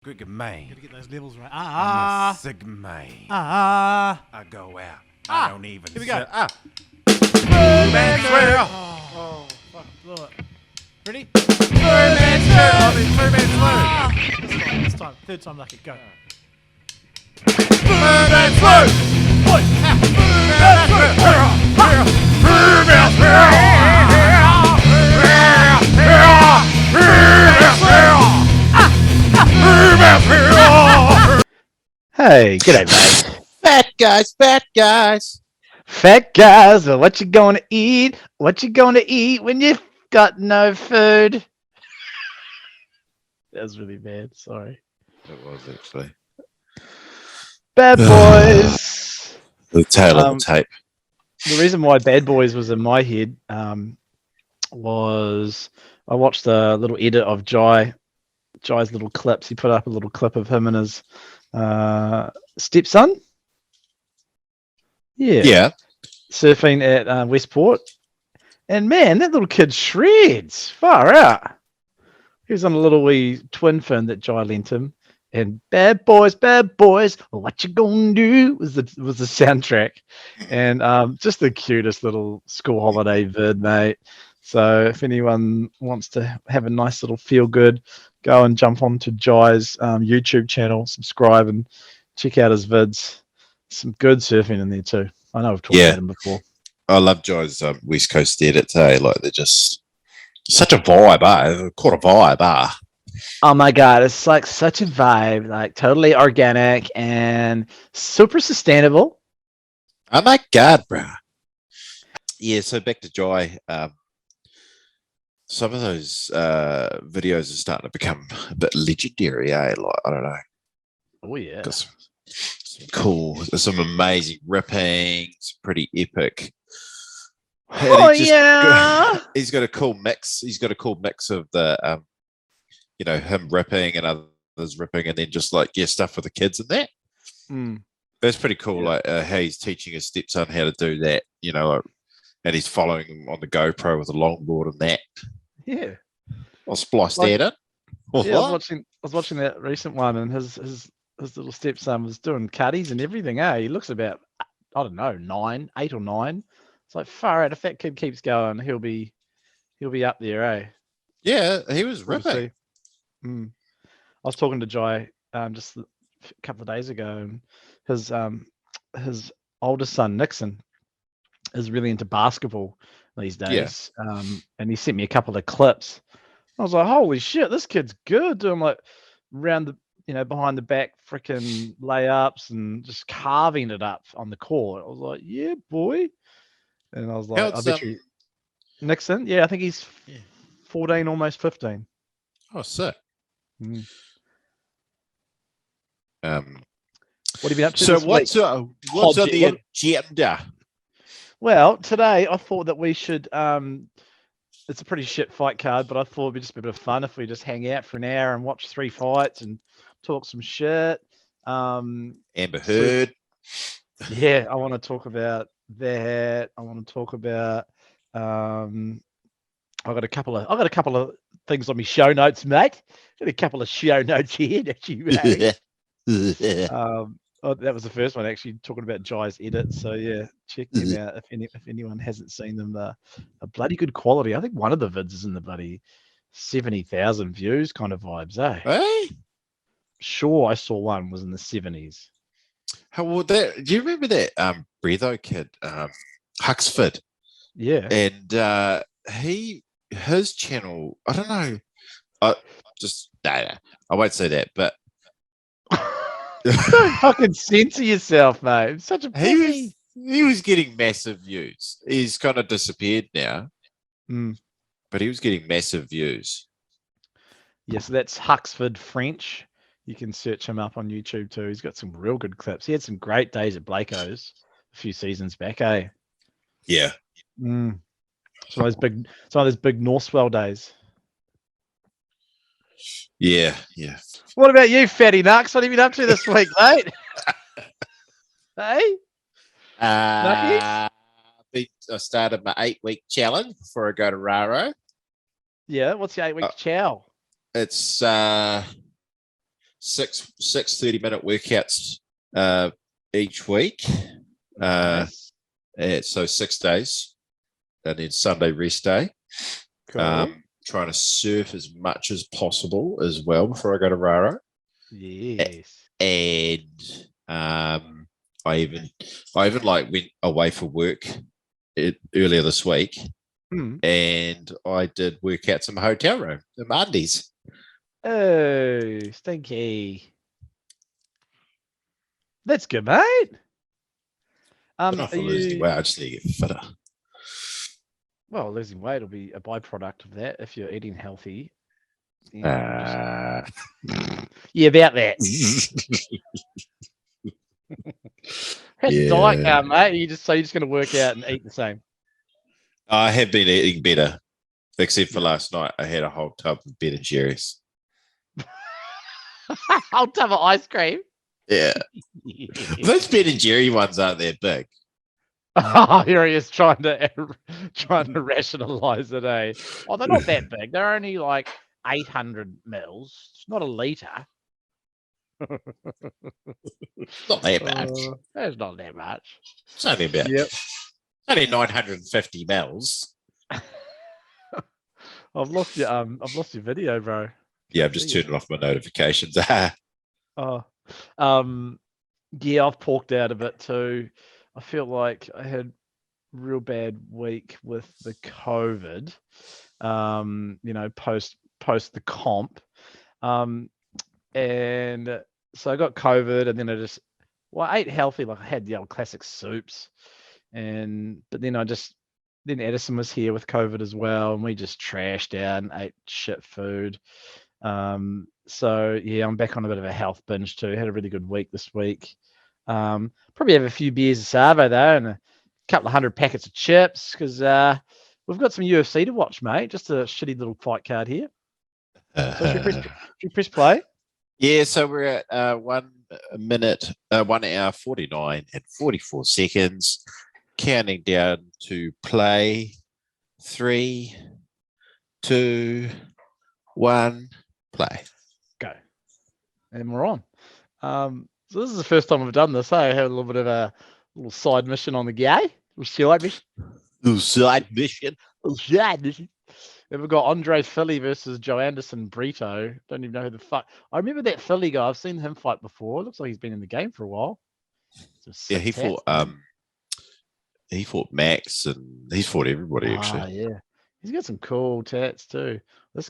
Quick man. Gotta get those levels right. I'm a sick man. I go out. I don't even. Here we go. Man Swoo. Oh, fuck, blew it. Ready? Man Swoo. This time. Third time lucky. Go. Man Swoo. Hey, g'day, mate. Fat guys. Fat guys, what you gonna eat? What you gonna eat when you've got no food? That was really bad. Sorry. It was actually Bad Boys. the tail of the tape. The reason why Bad Boys was in my head was I watched a little edit of Jai's little clips. He put up a little clip of him and his stepson. Yeah. Surfing at Westport. And man, that little kid shreds. Far out. He was on a little wee twin fin that Jai lent him. And bad boys, what you gonna do was the soundtrack. And just the cutest little school holiday vid, mate. So if anyone wants to have a nice little feel good, go and jump onto Jai's YouTube channel, subscribe and check out his vids. Some good surfing in there too. I know we've talked about him before. I love Jai's West Coast edits, like they're just such a vibe, Caught a vibe, Oh my god, it's like such a vibe, like totally organic and super sustainable. Oh my god, bro. Yeah, so back to Jai. Some of those videos are starting to become a bit legendary, Like, I don't know. Oh yeah. Some cool, some amazing ripping, some pretty epic. Yeah. He's got a cool mix. He's got a cool mix of the him ripping and others ripping, and then just like stuff for the kids and that. That's pretty cool. Like how he's teaching his stepson how to do that, and he's following him on the GoPro with a longboard and that. Yeah. I'll splice that in. Yeah, I was watching that recent one, and his little stepson was doing cutties and everything. He looks about, I don't know, 8 or 9. It's like far out. If that kid keeps going, he'll be up there, Yeah, he was ripping. I was talking to Jai just a couple of days ago, and his oldest son Nixon is really into basketball these days. And he sent me a couple of clips. I was like, holy shit, this kid's good. Doing like round the behind the back freaking layups and just carving it up on the court. I was like, yeah, boy. And I was like, I bet you Nixon, I think he's 14, almost 15. Oh, sick. What have you been up to? So what's on the agenda? Well, today I thought that we should. It's a pretty shit fight card, but I thought it'd be just a bit of fun if we just hang out for an hour and watch 3 fights and talk some shit. Amber Heard. I want to talk about that. I want to talk about. I've got a couple of things on my show notes, mate. Got a couple of show notes here that you made. That was the first one, actually, talking about Jai's edits. So check them out if anyone hasn't seen them. A bloody good quality. I think one of the vids is in the bloody 70,000 views kind of vibes, Hey? Sure, I saw one was in the 70s. How would that? Do you remember that Breatho kid, Huxford? Yeah. And his channel, I don't know. I won't say that, but don't fucking censor yourself, mate. It's such a he was getting massive views. He's kind of disappeared now, but he was getting massive views. Yeah, so that's Huxford French. You can search him up on YouTube too. He's got some real good clips. He had some great days at Blakeo's a few seasons back, Yeah. Some of those big Northwell days. Yeah. What about you, Fatty Nux? What have you been up to this week, mate? Hey? I started my 8-week challenge before I go to Raro. Yeah, what's the 8-week chow? It's six 30-minute workouts each week. Nice. So 6 days, and then Sunday rest day. Cool. Trying to surf as much as possible as well before I go to Raro. Yes. And I even like went away for work earlier this week, and I did workouts in my hotel room in my undies. Oh, stinky. That's good, mate. Not for losing weight, I just need to get fitter. Well, losing weight will be a byproduct of that if you're eating healthy. Yeah, about that. How's your diet going, mate? You're just going to work out and eat the same. I have been eating better, except for last night. I had a whole tub of Ben and Jerry's. Whole tub of ice cream. Yeah, those Ben and Jerry ones aren't that big. Oh, here he is trying to rationalize it, eh? Oh, they're not that big. They're only like 800 mils. It's not a liter. Not that much. It's not that much. It's only about only 950 mils. I've lost your video, bro. Yeah, I'm just turning off my notifications. Yeah, I've porked out a bit too. I feel like I had a real bad week with the COVID, post the comp. And so I got COVID, and then I ate healthy. Like I had the old classic soups, but then Edison was here with COVID as well, and we just trashed out and ate shit food. So yeah, I'm back on a bit of a health binge too. Had a really good week this week. Probably have a few beers of Savo though, and a couple of 100 packets of chips, because we've got some UFC to watch, mate. Just a shitty little fight card here. So should we press play? Yeah, so we're at 1 minute, 1 hour 49 and 44 seconds, counting down to play. 3, 2, 1, play. Go. And we're on. So this is the first time we've done this. I had a little bit of a little side mission on the gay. Side mission. Then we've got Andre Philly versus Joe Anderson Brito. Don't even know who the fuck. I remember that Philly guy. I've seen him fight before. Looks like he's been in the game for a while. Yeah, he fought Max, and he's fought everybody actually. Yeah. He's got some cool tats too. This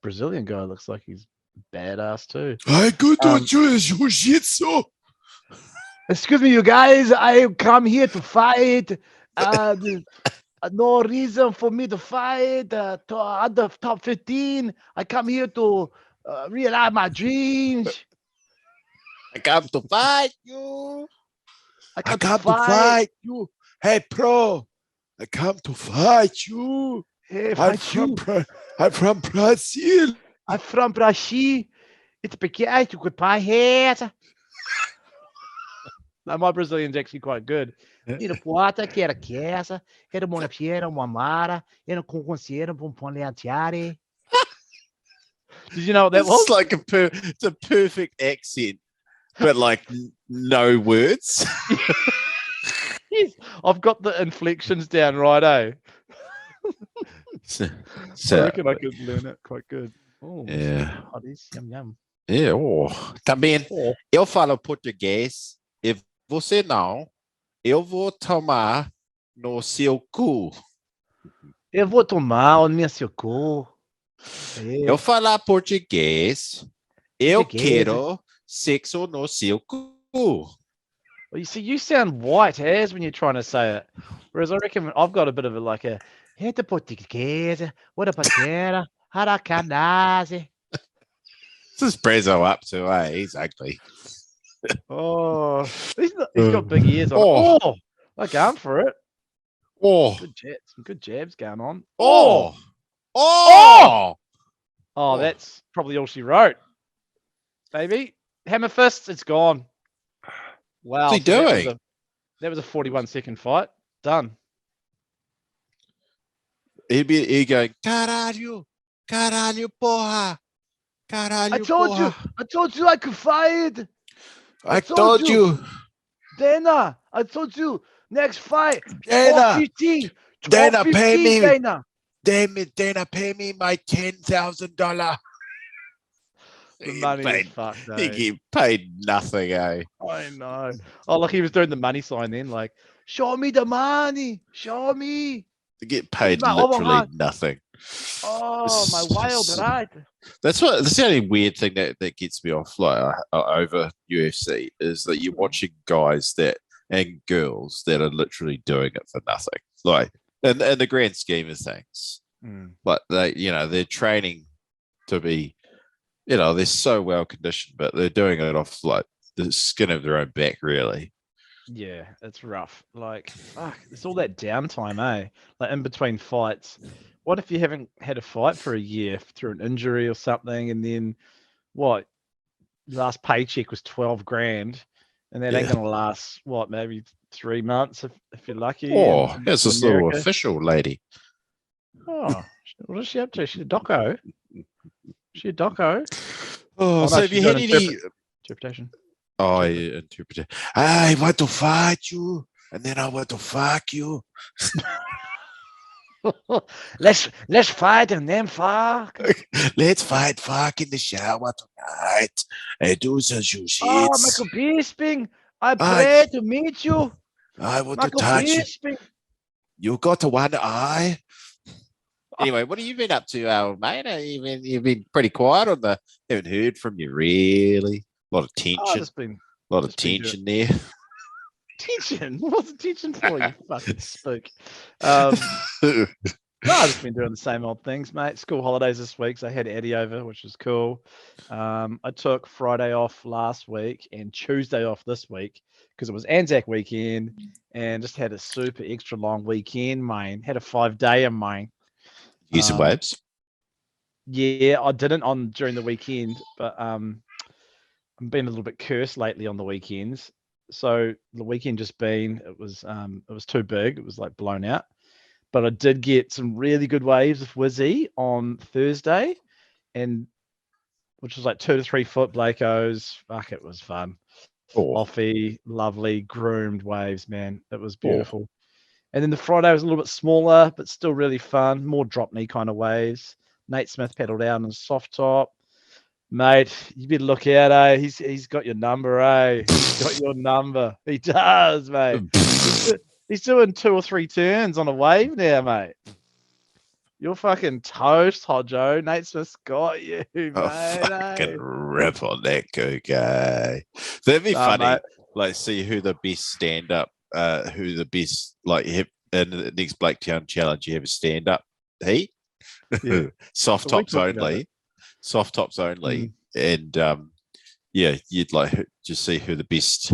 Brazilian guy looks like he's badass too. I go to jiu-jitsu. Excuse me, you guys. I come here to fight. No reason for me to fight. To the top 15. I come here to realize my dreams. I come to fight you. I come to fight you. Hey, pro. I come to fight you. Hey, I'm from Brazil. I'm from Brazil. It's because you could buy head. No, my Brazilian's actually quite good. Era porta que era casa, era uma piera, uma mara, era com conselho para ponleantiare. Did you know what that was? It's like it's a perfect accent, but like no words. Yes, I've got the inflections down right, eh? So I reckon I could learn it quite good. Oh, yeah. Yum, yum. Yeah, também eu falo português e você não. Eu vou tomar no seu cu. Eu vou tomar no seu cu. Eu falar português. Eu quero sexo no seu cu. Well, you see, you sound white as when you're trying to say it. Whereas I reckon I've got a bit of a Hete português. What a patera. Haracanase. This is Brezo up to, he's ugly. Oh, he's got big ears on. Oh, I'm going for it. Oh, some good jabs going on. Oh, that's probably all she wrote. Baby, hammer fists, it's gone. Wow. What's he doing? That was a 41-second fight. Done. He'd going, caralho, porra. Caralho, I told you. porra. I told you I could fight. I told you. Dana, I told you. Next fight. Dana. 415. Dana, pay 415, me. Dana. Damn it, Dana, pay me my $10,000. The money is fucked, He though. get paid nothing, eh? I know. Oh, look, he was doing the money sign then, like, show me the money. Show me. They get paid my literally overhead. nothing. Oh, my wild ride. That's the only weird thing that gets me off like over UFC is that you're watching guys and girls that are literally doing it for nothing. Like in the grand scheme of things, like they're training to be, they're so well conditioned, but they're doing it off like the skin of their own back, really. Yeah, it's rough. Like, fuck, it's all that downtime, eh? Like in between fights. What if you haven't had a fight for a year through an injury or something, and then what? Last paycheck was 12 grand, and that ain't gonna last maybe 3 months if you're lucky. Oh, here's this little official lady. Oh, what is she up to? She's a doco. She a doco. Oh, so have you had any interpretation? Oh, interpretation. I want to fight you, and then I want to fuck you. let's fight and then fuck. Let's fuck in the shower tonight and do some shit. Oh, Michael Bisping, I pray to meet you. I want to touch you. You got one eye. Anyway, what have you been up to, old mate? You've been pretty quiet on the. Haven't heard from you really. A lot of tension. A lot of tension there. Tension? What's the tension for, you fucking spook? No, I've just been doing the same old things, mate. School holidays this week, so I had Eddie over, which was cool. I took Friday off last week and Tuesday off this week because it was Anzac weekend and just had a super extra long weekend, mate. Had a 5-day in mine. Use some waves? Yeah, I didn't during the weekend, but I'm been a little bit cursed lately on the weekends. So the weekend it was too big. It was like blown out. But I did get some really good waves with Wizzy on Thursday, which was like 2 to 3 foot Blakos. Fuck, it was fun. Offy, lovely, groomed waves, man. It was beautiful. And then the Friday was a little bit smaller, but still really fun. More drop knee kind of waves. Nate Smith pedaled out on a soft top. Mate, you better look out, eh? He's got your number, eh? He's got your number. He does, mate. He's doing 2 or 3 turns on a wave now, mate. You're fucking toast, Hodjo. Nate Smith's got you, mate. Fucking rip on that guy. That'd be funny. Mate. Like, see who the best stand-up, who the best, like, in the next Blaketown Challenge, you have a stand-up heat. Yeah. Soft tops only. Soft tops only, and you'd like just see who the best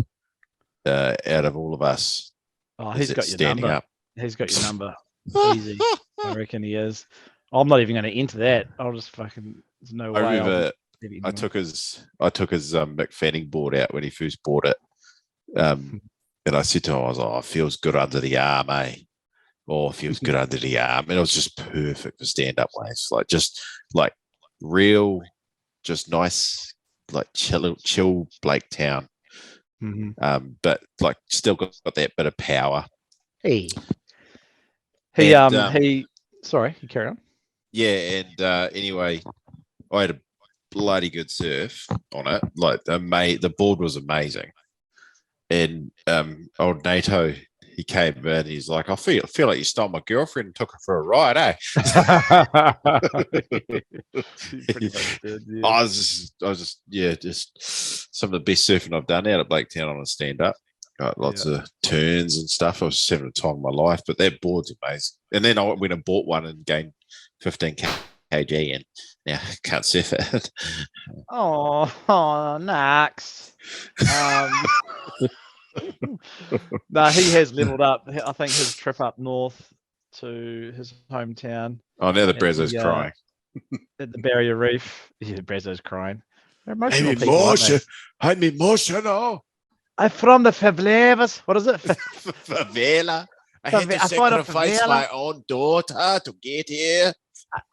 out of all of us. Oh, he's got your number. Up. He's got your number. Easy, I reckon he is. I'm not even going to enter that. I'll just fucking. There's no way. I remember I took his Mick Fanning board out when he first bought it, and I said to him, I was like, "Oh, it feels good under the arm, eh? Oh, it feels good under the arm," and it was just perfect for stand-up waves, like real, just nice, like chill Blaketown. But like still got that bit of power. He sorry, you carry on. Yeah, and anyway, I had a bloody good surf on it. Like the board was amazing. And old NATO, he came in, he's like, I feel like you stole my girlfriend and took her for a ride, eh? Pretty much did, yeah. I was just some of the best surfing I've done out at Blaketown on a stand-up. Got lots of turns and stuff. I was just having a time of my life, but that board's amazing. And then I went and bought one and gained 15 kg, and now I can't surf it. Nax. No, he has leveled up. I think his trip up north to his hometown. Oh, now the Brazzo's crying. At the Barrier Reef. Yeah, Brazzo's crying. I'm emotional. I'm from the favelas. What is it? Favela. I had to sacrifice my own daughter to get here.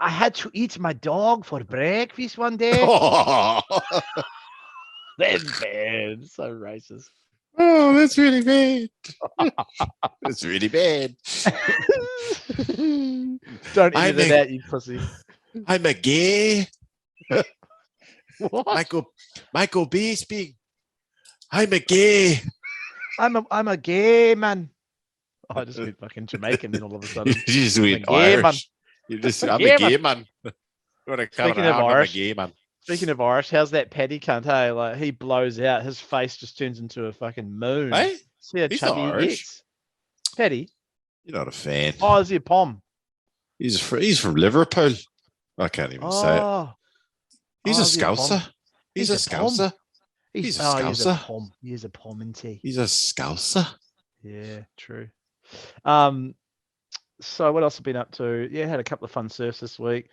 I had to eat my dog for breakfast one day. Oh, That's bad. So racist. that's really bad. That's really bad. Don't I'm edit it a- out, you pussy. I'm a gay. What? Michael B. speak. I'm a gay. I'm a gay man. Oh, I just went fucking Jamaican then all of a You sudden. just went gay man. Irish. You just, I'm Gay a gay man. What a coming Speaking of around, I'm a Irish, gay man. Speaking of Irish, how's that Paddy cunt? Hey, like he blows out, his face just turns into a fucking moon. Hey, See how he's not chubby he Irish. gets. Paddy? You're not a fan. Oh, is he a pom? He's from Liverpool. I can't even say it. Oh, He's oh, a is he a pom? scouser. He's a pom. scouser. He's He's a He's a scouser. pom. He is a pom, isn't he? He's a scouser. Yeah, true. So what else have I been up to? Yeah, had a couple of fun surfs this week.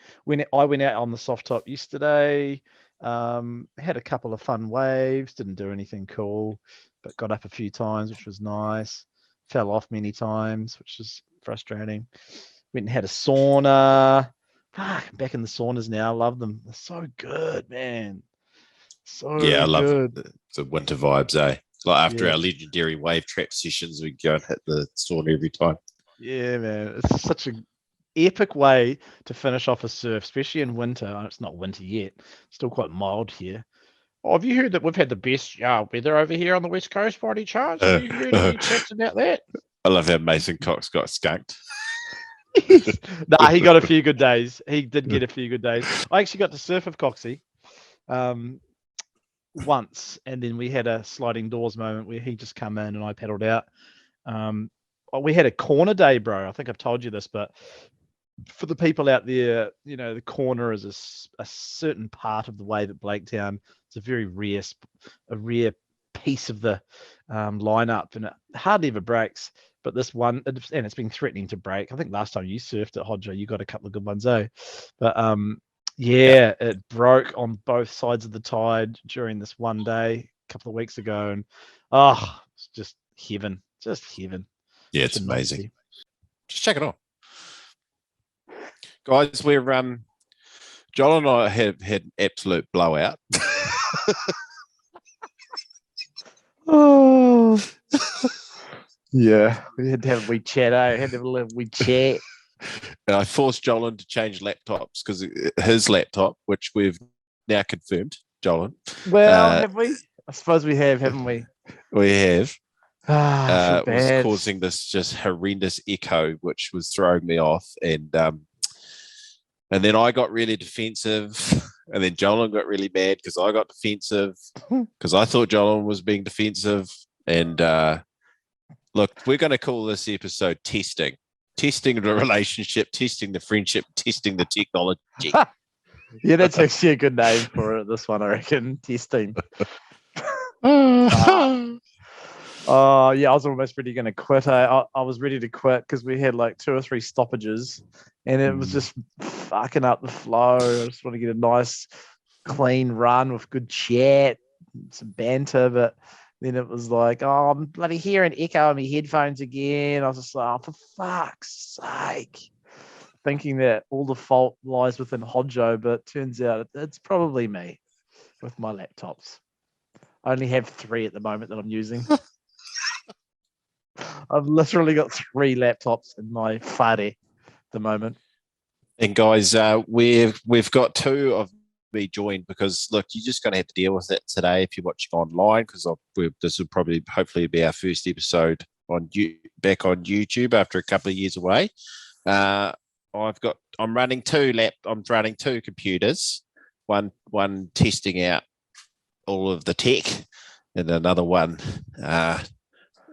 I went out on the soft top yesterday. Had a couple of fun waves. Didn't do anything cool, but got up a few times, which was nice. Fell off many times, which is frustrating. Went and had a sauna. Fuck, I'm back in the saunas now. I love them. They're so good, man. So Yeah, I love good. the winter vibes, eh? Like after Yeah. our legendary wave trap sessions, we go and hit the sauna every time. Yeah, man. It's such an epic way to finish off a surf, especially in winter. It's not winter yet. It's still quite mild here. Oh, have you heard that we've had the best weather over here on the West Coast by any chance? Have you heard any chats about that? I love how Mason Cox got skunked. Nah, he got a few good days. He did get a few good days. I actually got to surf with Coxie once, and then we had a sliding doors moment where he just come in and I paddled out. We had a corner day, bro. I think I've told you this, but for the people out there, you know, the corner is a certain part of the wave at Blaketown. It's a very rare piece of the lineup, and it hardly ever breaks. But this one, and it's been threatening to break. I think last time you surfed at Hodjo, you got a couple of good ones, eh? But yeah, it broke on both sides of the tide during this one day a couple of weeks ago, and it's just heaven, Yeah, it's amazing. Just check it out, guys. We're John and I have had an absolute blowout. Oh, yeah. We had to have a wee chat. I had to have a little wee chat. And I forced Jolyn to change laptops because his laptop, which we've now confirmed, Jolyn. Well, have we? I suppose we have, haven't we? We have. Was bad. causing this just horrendous echo, which was throwing me off. And then I got really defensive. And then Jolyn got really mad because I got defensive because I thought Jolyn was being defensive. And look, we're going to call this episode testing. Testing the relationship, testing the friendship, testing the technology. Yeah, that's actually a good name for this one, I reckon. Testing. Yeah, I was almost ready going to quit. I was ready to quit because we had like 2 or 3 stoppages and it was just fucking up the flow. I just want to get a nice clean run with good chat, some banter, but then it was like, oh, I'm bloody hearing echo on my headphones again. I was just like, oh, for fuck's sake. Thinking that all the fault lies within Hodjo, but turns out it's probably me with my laptops. I only have 3 at the moment that I'm using. I've literally got 3 laptops in my whare at the moment. And guys, we've got 2 of me joined because look, you're just going to have to deal with it today if you're watching online because this will probably hopefully be our first episode back on YouTube after a couple of years away. I'm running 2 computers, one testing out all of the tech, and another one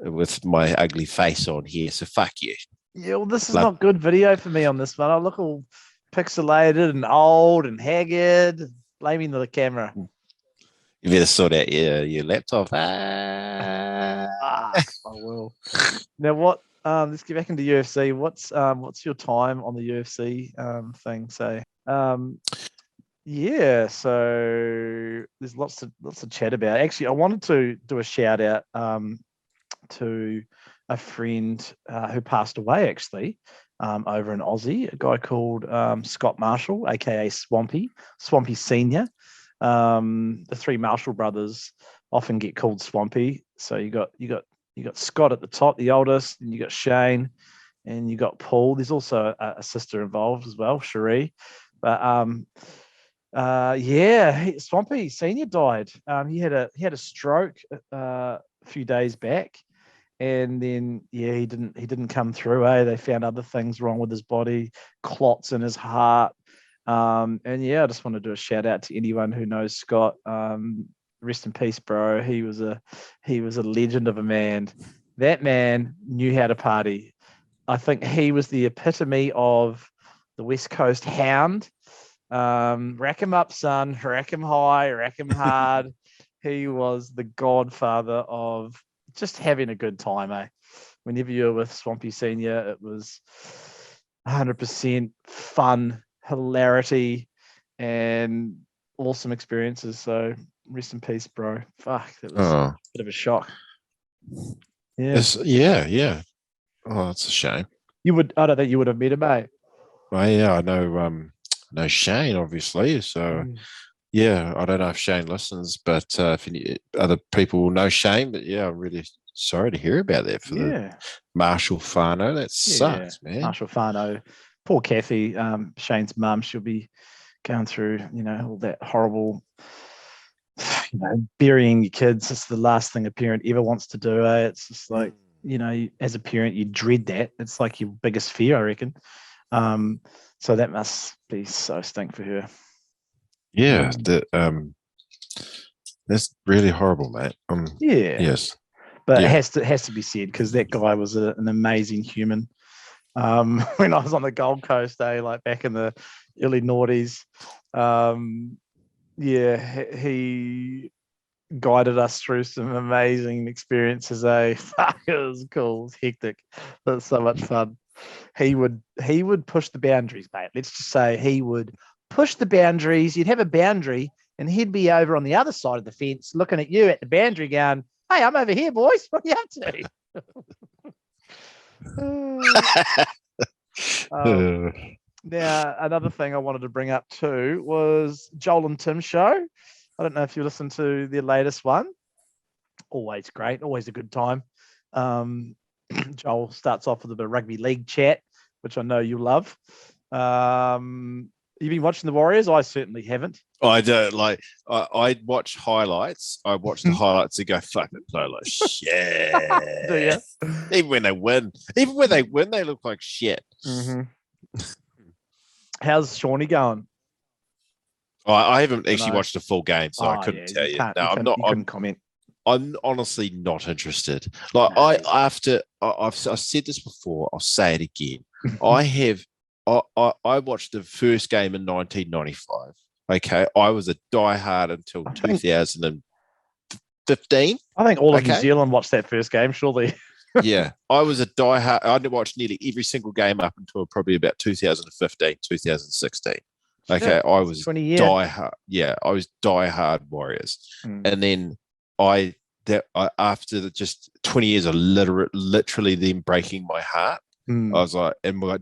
with my ugly face on here. So fuck you. Yeah, well, this is not good video for me on this one. I look all pixelated and old and haggard, blaming the camera. You better sort out your laptop. I will. Now, what? Let's get back into UFC. What's your time on the UFC thing? So, yeah. So there's lots to chat about. Actually, I wanted to do a shout out to a friend who passed away. Actually, over in Aussie, a guy called Scott Marshall, aka Swampy Senior. The three Marshall brothers often get called Swampy. So you got Scott at the top, the oldest, and you got Shane, and you got Paul. There's also a sister involved as well, Cherie. But Swampy Senior died. He had a stroke a few days back, and then he didn't come through. They found other things wrong with his body, clots in his heart. I just want to do a shout out to anyone who knows Scott. Rest in peace, bro. He was a legend of a man. That man knew how to party. I think he was the epitome of the West Coast hound. Rack him up, son. Rack him high. Rack him hard. He was the godfather of just having a good time, eh? Whenever you were with Swampy Senior, it was 100% fun, hilarity, and awesome experiences. So rest in peace, bro. Fuck, that was a bit of a shock. Yeah. Oh, it's a shame. I don't think you would have met him, mate. Well, yeah, I know Shane, obviously. So, yeah, I don't know if Shane listens, but if any other people know Shane, but yeah, I'm really sorry to hear about that for the Marshall Fano. That sucks, man. Marshall Fano. Poor Kathy, Shane's mum, she'll be going through, all that horrible, burying your kids. It's the last thing a parent ever wants to do. It's just like, as a parent, you dread that. It's like your biggest fear, I reckon. So that must be so stink for her. Yeah, that's really horrible, mate. Yes, but it has to be said because that guy was an amazing human. When I was on the Gold Coast, like back in the early noughties, he guided us through some amazing experiences. Fuck, it was cool, it was hectic, it was so much fun. He would push the boundaries, mate. Let's just say he would push the boundaries. You'd have a boundary, and he'd be over on the other side of the fence, looking at you at the boundary, going, "Hey, I'm over here, boys. What are you up to?" Now, another thing I wanted to bring up too was Joel and Tim's show. I don't know if you listened to their latest one. Always great, always a good time. Joel starts off with a bit of rugby league chat, which I know you love. You've been watching the Warriors? I certainly haven't. I don't like. I watch highlights. I watch the highlights and go, "Fuck it, play like shit." Do you? Even when they win, they look like shit. Mm-hmm. How's Shawnee going? I haven't actually watched a full game, so I couldn't tell you. No, I'm not. You couldn't comment. I'm honestly not interested. Like I've said this before. I'll say it again. I watched the first game in 1995. Okay, I was a diehard until 2015. I think all of New Zealand watched that first game, surely. Yeah, I was a diehard. I watched nearly every single game up until probably about 2015, 2016. Okay, I was 20 years. diehard. Yeah, I was diehard Warriors, and then after just 20 years of literally them breaking my heart, I was like, and my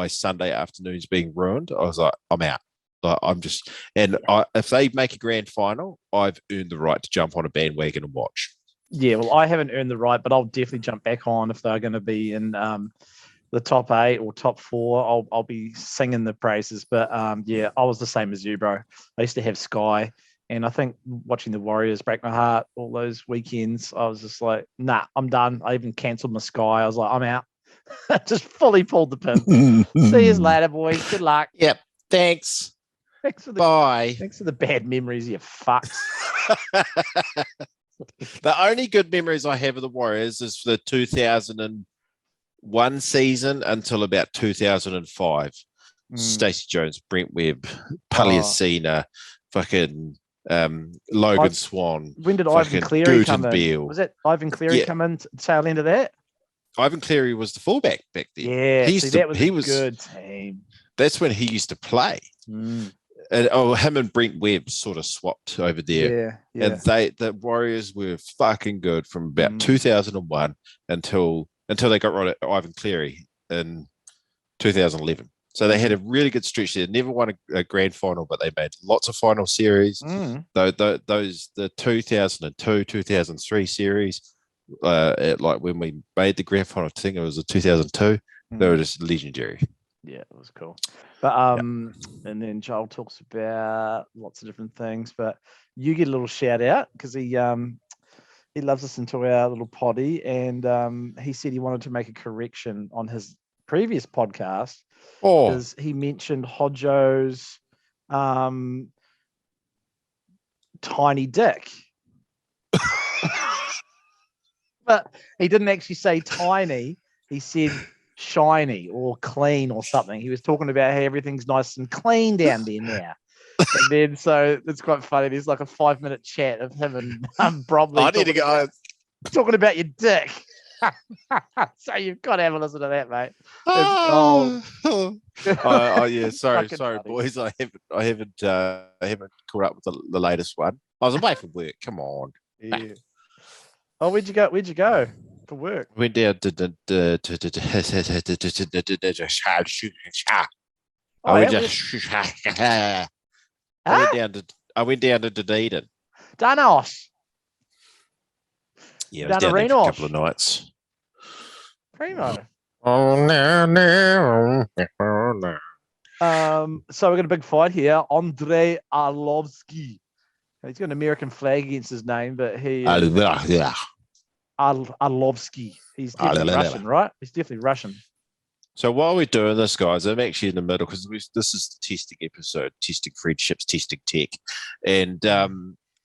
Sunday afternoons being ruined. I was like, I'm out. Like I'm just, if they make a grand final, I've earned the right to jump on a bandwagon and watch. Yeah, well, I haven't earned the right, but I'll definitely jump back on if they're going to be in the top 8 or top 4. I'll be singing the praises. But I was the same as you, bro. I used to have Sky, and I think watching the Warriors break my heart all those weekends, I was just like, nah, I'm done. I even cancelled my Sky. I was like, I'm out. Just fully pulled the pin. See you later, boys. Good luck. Yep. Thanks. Bye. Thanks for the bad memories, you fucks. The only good memories I have of the Warriors is the 2001 season until about 2005. Stacey Jones, Brent Webb, Paliacina, fucking Logan Swan. When did Ivan Cleary come in? Beale. Was it Ivan Cleary come in tail end of that? Ivan Cleary was the fullback back then. Yeah, that was a good team. That's when he used to play. And him and Brent Webb sort of swapped over there. Yeah. And the Warriors were fucking good from about 2001 until they got rid of Ivan Cleary in 2011. So they had a really good stretch there. Never won a grand final, but they made lots of final series. The 2002, 2003 series, like when we made the grand final, I think it was a 2002. They were just legendary. Yeah, it was cool. But and then Joel talks about lots of different things. But you get a little shout out because he loves listening to our little poddy, and he said he wanted to make a correction on his previous podcast because he mentioned Hodjo's tiny dick. But he didn't actually say tiny. He said shiny or clean or something. He was talking about how everything's nice and clean down there now. And then so it's quite funny. There's like a 5-minute chat of him and Bromley. I need to go talking about your dick. So you've got to have a listen to that, mate. Yeah, sorry, boys. I haven't caught up with the latest one. I was away from work. Come on. Yeah. Oh, where'd you go for work? Went down to I went down to Dunedin. Danos. Yeah, I was down there for a couple of nights. Primo. Oh no. So we've got a big fight here. Andrei Arlovsky. He's got an American flag against his name, but he Arlovsky. He's definitely Russian, right? He's definitely Russian. So while we're doing this, guys, I'm actually in the middle because this is the testing episode, testing friendships, testing tech, and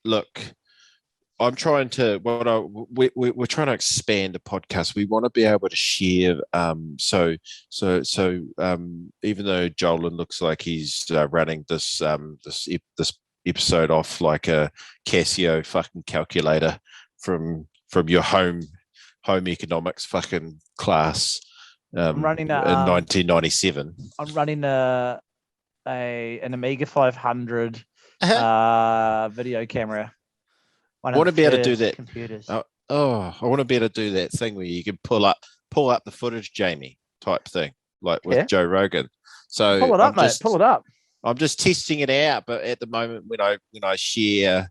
look, I'm trying to. We're trying to expand the podcast. We want to be able to share. So even though Jolan looks like he's running this episode off like a Casio fucking calculator from your home economics fucking class. I'm running in 1997. I'm running an Amiga 500 video camera. I want to be able to do that. Computers. I want to be able to do that thing where you can pull up the footage, Jamie, type thing, like with Joe Rogan. So pull it up, mate. Pull it up. I'm just testing it out, but at the moment, when I share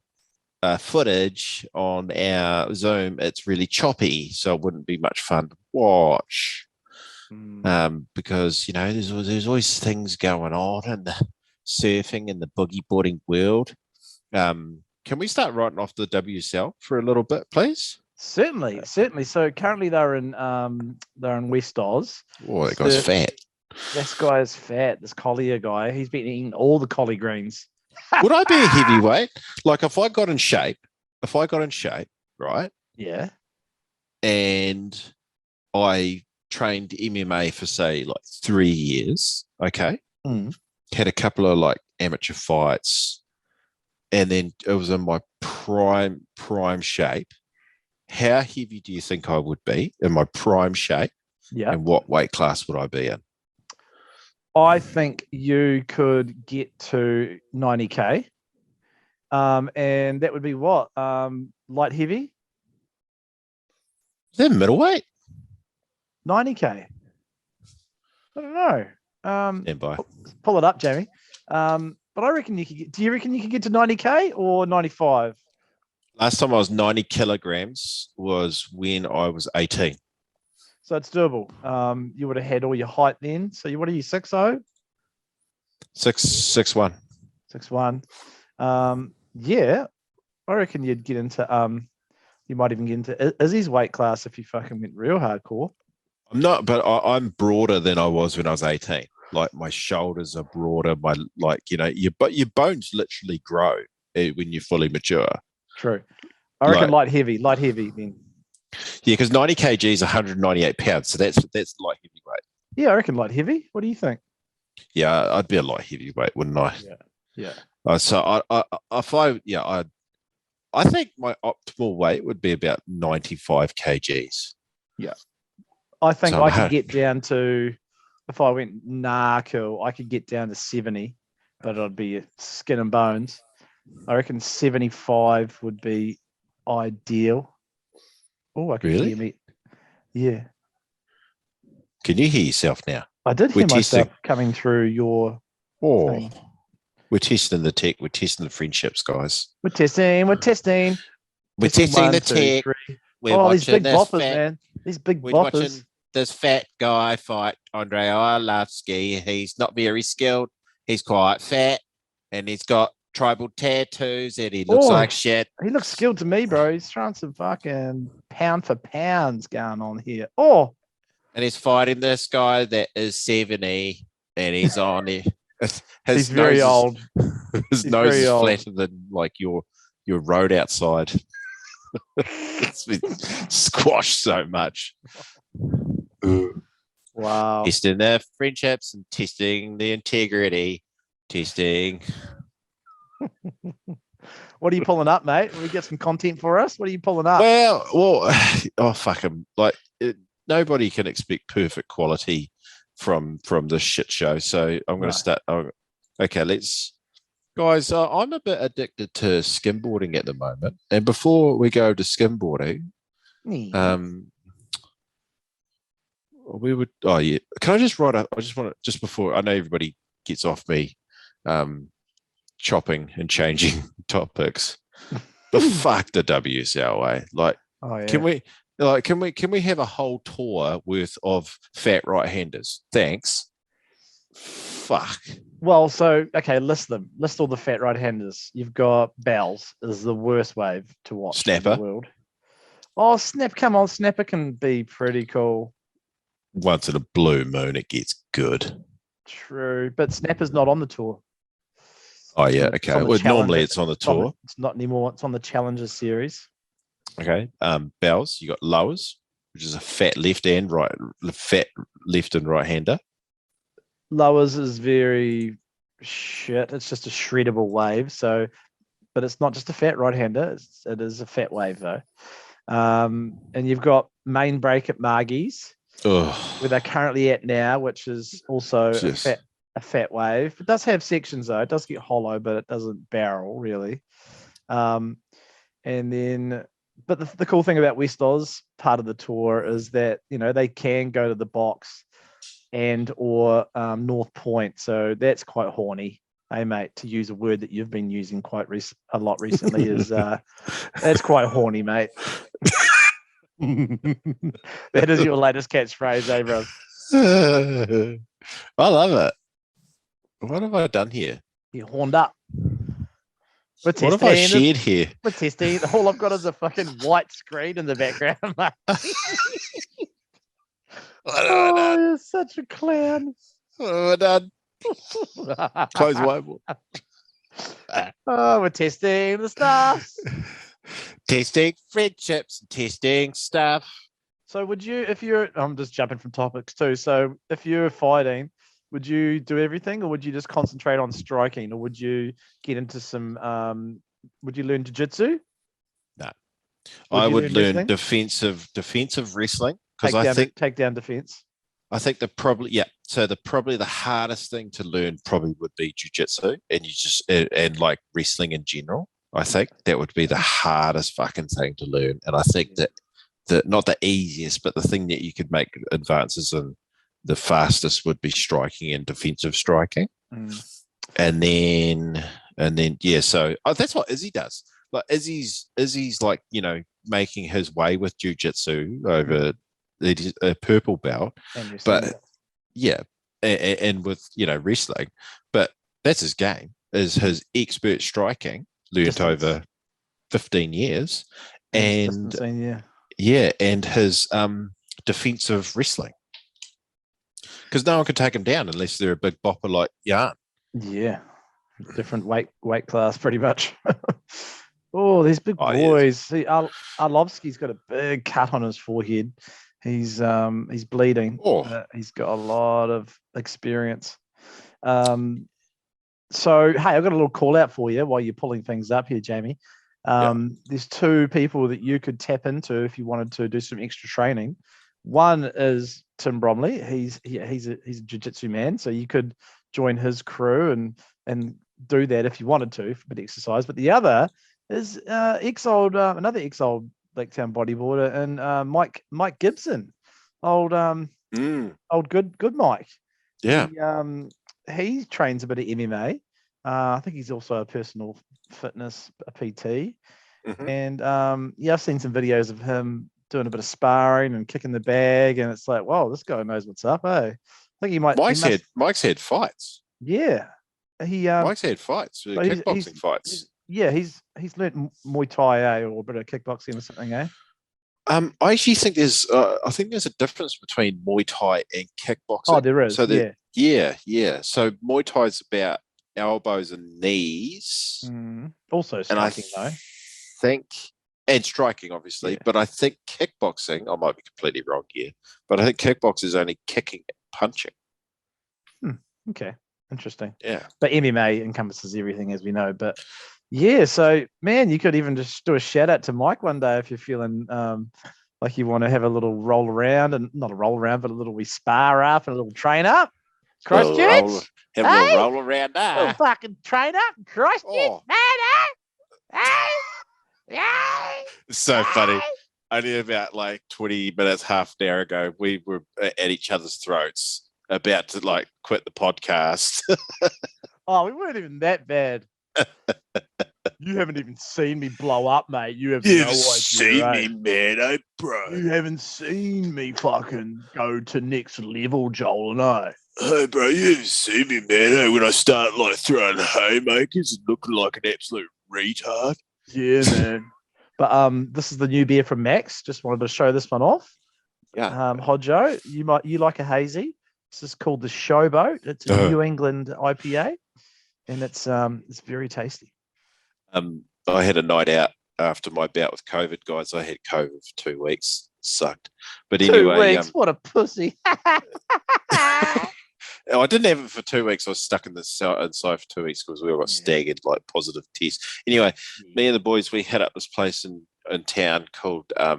footage on our Zoom, it's really choppy, so it wouldn't be much fun to watch. Because there's always things going on in the surfing and the boogie boarding world. Can we start writing off the WSL for a little bit, please? Certainly. So currently they're in West Oz. Oh, that guy's fat. This guy is fat. This Collier guy, he's been eating all the collie greens. Would I be a heavyweight? Like if I got in shape, right? Yeah. And I trained MMA for say like 3 years. Okay. Had a couple of like amateur fights, and then it was in my prime shape. How heavy do you think I would be in my prime shape? Yeah. And what weight class would I be in? I think you could get to 90K. And that would be what? Light heavy? Is that middleweight? 90K. I don't know. Stand by. Pull it up, Jamie. But I reckon you could get. Do you reckon you could get to 90K or 95? Last time I was 90 kilograms was when I was 18. So it's doable. You would have had all your height then. So what are you, 6'0"? 6'1". 6'1". Yeah. I reckon you'd get into you might even get into Izzy's weight class if you fucking went real hardcore. I'm not, but I'm broader than I was when I was 18. Like my shoulders are broader, your bones literally grow when you're fully mature. True. I reckon light heavy then. Yeah, because 90 kg is 198 pounds, so that's light heavyweight. Yeah, I reckon light heavy. What do you think? Yeah, I'd be a light heavyweight, wouldn't I? Yeah. So I think my optimal weight would be about 95 kgs. Yeah, I think I could get down to, if I went cool, I could get down to 70, but I'd be skin and bones. I reckon 75 would be ideal. Oh, I can hear me. Yeah. Can you hear yourself now? I did We're hear myself testing. coming through your Oh, thing. we're testing the tech. We're testing the friendships, guys. We're testing. We're Testing testing one, the two, tech. three. We're Oh, these watching big this boppers, fat. man. These big We're boppers. watching this fat guy fight Andre Arlovsky. He's not very skilled. He's quite fat, and he's got tribal tattoos, and he looks like shit. He looks skilled to me, bro. He's throwing some fucking pound for pounds going on here. Oh, And he's fighting this guy that is 70, and he's on it. he's very old. His He's nose very is old. flatter than like your road outside. It's been squashed so much. Wow. Testing the friendships and testing the integrity. Testing. What are you pulling up, mate? Will we get some content for us? What are you pulling up? Well, oh fuck him! Nobody can expect perfect quality from this shit show. So I'm going to start. Okay, guys. I'm a bit addicted to skimboarding at the moment, and before we go to skimboarding, we would. Oh yeah, can I just write up? I just want to before I know everybody gets off me, chopping and changing topics. But fuck the WSLA. Like, can we have a whole tour worth of fat right-handers? Thanks. Fuck. Well, so okay, list them. List all the fat right-handers. You've got Bells is the worst wave to watch Snapper in the world. Oh, come on, Snapper can be pretty cool. Once in a blue moon, it gets good. True, but Snapper's not on the tour. Oh yeah, okay. Well, normally it's on the tour. It's not anymore. It's on the Challengers series. Okay. Bells, you got Lowers, which is a fat left and right hander. Lowers is very shit. It's just a shreddable wave. So, but it's not just a fat right hander. It is a fat wave though. And you've got Main Break at Margie's, where they're currently at now, which is also a fat wave. It does have sections though. It does get hollow, but it doesn't barrel really. And then, but the cool thing about West Oz part of the tour is that, you know, they can go to the box and or North Point. So that's quite horny. Hey mate, to use a word that you've been using quite a lot recently is that's quite horny, mate. That is your latest catchphrase, eh, bro? I love it. What have I done here? You're horned up. What have I shared here? We're testing. All I've got is a fucking white screen in the background. Oh, you're such a clown. What have I done? Close whiteboard. Oh, we're testing the stuff. Testing friendships, testing stuff. So would you, I'm just jumping from topics too. So if you're fighting, would you do everything or would you just concentrate on striking or would you get into some, would you learn jiu-jitsu? No. I would learn defensive wrestling because I think takedown defense. I think probably the hardest thing to learn probably would be jiu-jitsu and like wrestling in general. I think that would be the hardest fucking thing to learn. And I think that not the easiest, but the thing that you could make advances in the fastest would be striking and defensive striking. And then so that's what Izzy does. Like Izzy's like, you know, making his way with jiu-jitsu over a purple belt, but and with, you know, wrestling, but that's his game, is his expert striking learnt over 15 years and and his defensive wrestling, because no one can take him down unless they're a big bopper like Yarn. Different weight class pretty much. Oh, these big boys. See, Arlovsky's got a big cut on his forehead. He's bleeding. He's got a lot of experience. So, hey, I've got a little call out for you while you're pulling things up here, Jamie. There's two people that you could tap into if you wanted to do some extra training. One is Tim Bromley. He's a jiu-jitsu man, so you could join his crew and do that if you wanted to for a bit of exercise. But the other is another ex-old Blacktown bodyboarder and Mike Gibson, old good Mike. Yeah. He trains a bit of MMA. I think he's also a personal fitness a PT. Mhm. And I've seen some videos of him doing a bit of sparring and kicking the bag, and it's like, whoa, this guy knows what's up, eh? I think he might. Mike's had fights. Yeah, he Mike's had fights, so kickboxing fights. He's learnt Muay Thai, or a bit of kickboxing or something, eh? I actually think there's a difference between Muay Thai and kickboxing. Oh, there is. So yeah. So Muay Thai is about elbows and knees. Also striking, though. Think and striking, obviously, Yeah. but I think kickboxing, I might be completely wrong here, but I think kickboxing is only kicking and punching. Okay, interesting. Yeah. But MMA encompasses everything, as we know. But yeah, so man, you could even just do a shout out to Mike one day if you're feeling like you want to have a little roll around, and not a roll around, but a little wee spar up and a little train up. Christchurch, have a little roll around little there. fucking train up, Christchurch, Oh. man, It's so funny. Only about like 20 minutes, half an hour ago, we were at each other's throats, about to like quit the podcast. Oh, we weren't even that bad. You haven't even seen me blow up, mate. You have no idea. Seen me, man, eh, bro? You haven't seen me fucking go to next level, Joel and I. Hey, bro, you haven't seen me, man. When I start like throwing haymakers and looking like an absolute retard. Yeah, man. But this is the new beer from Max. Just wanted to show this one off. Yeah. Hodjo, you like a hazy. This is called the Showboat. It's a New England IPA, and it's very tasty. I had a night out after my bout with COVID, guys. I had COVID for 2 weeks. Sucked. But anyway, 2 weeks. What a pussy. I didn't have it for 2 weeks. I was stuck inside for 2 weeks because we all got staggered, like positive tests. Anyway, me and the boys, we hit up this place in town called it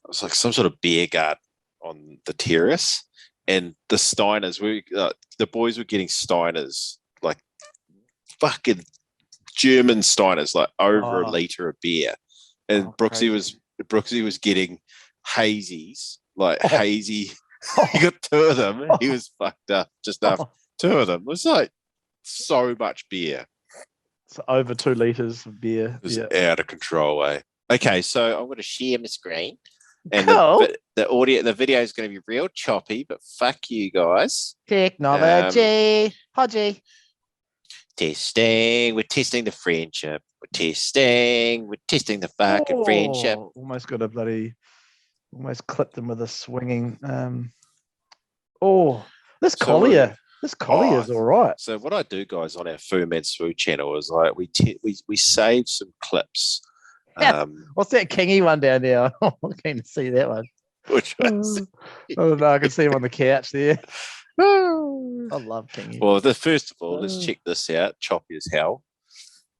was like some sort of beer garden on the terrace, and the Steiners. The boys were getting Steiners, like fucking German Steiners, like over a liter of beer, and Brooksy was getting hazies, like hazy. He got two of them. He was fucked up just after two of them. It was like so much beer. It's over 2 liters of beer. It was out of control, eh? Okay, so I'm going to share my screen. And cool. the video is going to be real choppy, but fuck you guys. Technology. Hodgie. Testing. We're testing the friendship. We're testing the fucking friendship. Almost got almost clipped them with a swinging. This collier is all right. So what I do, guys, on our Man Swoo channel is like we save some clips. What's that kingy one down there? I'm keen to see that one. Which no, I can see him on the couch there. I love kingy. Well, first of all, let's check this out. Choppy as hell.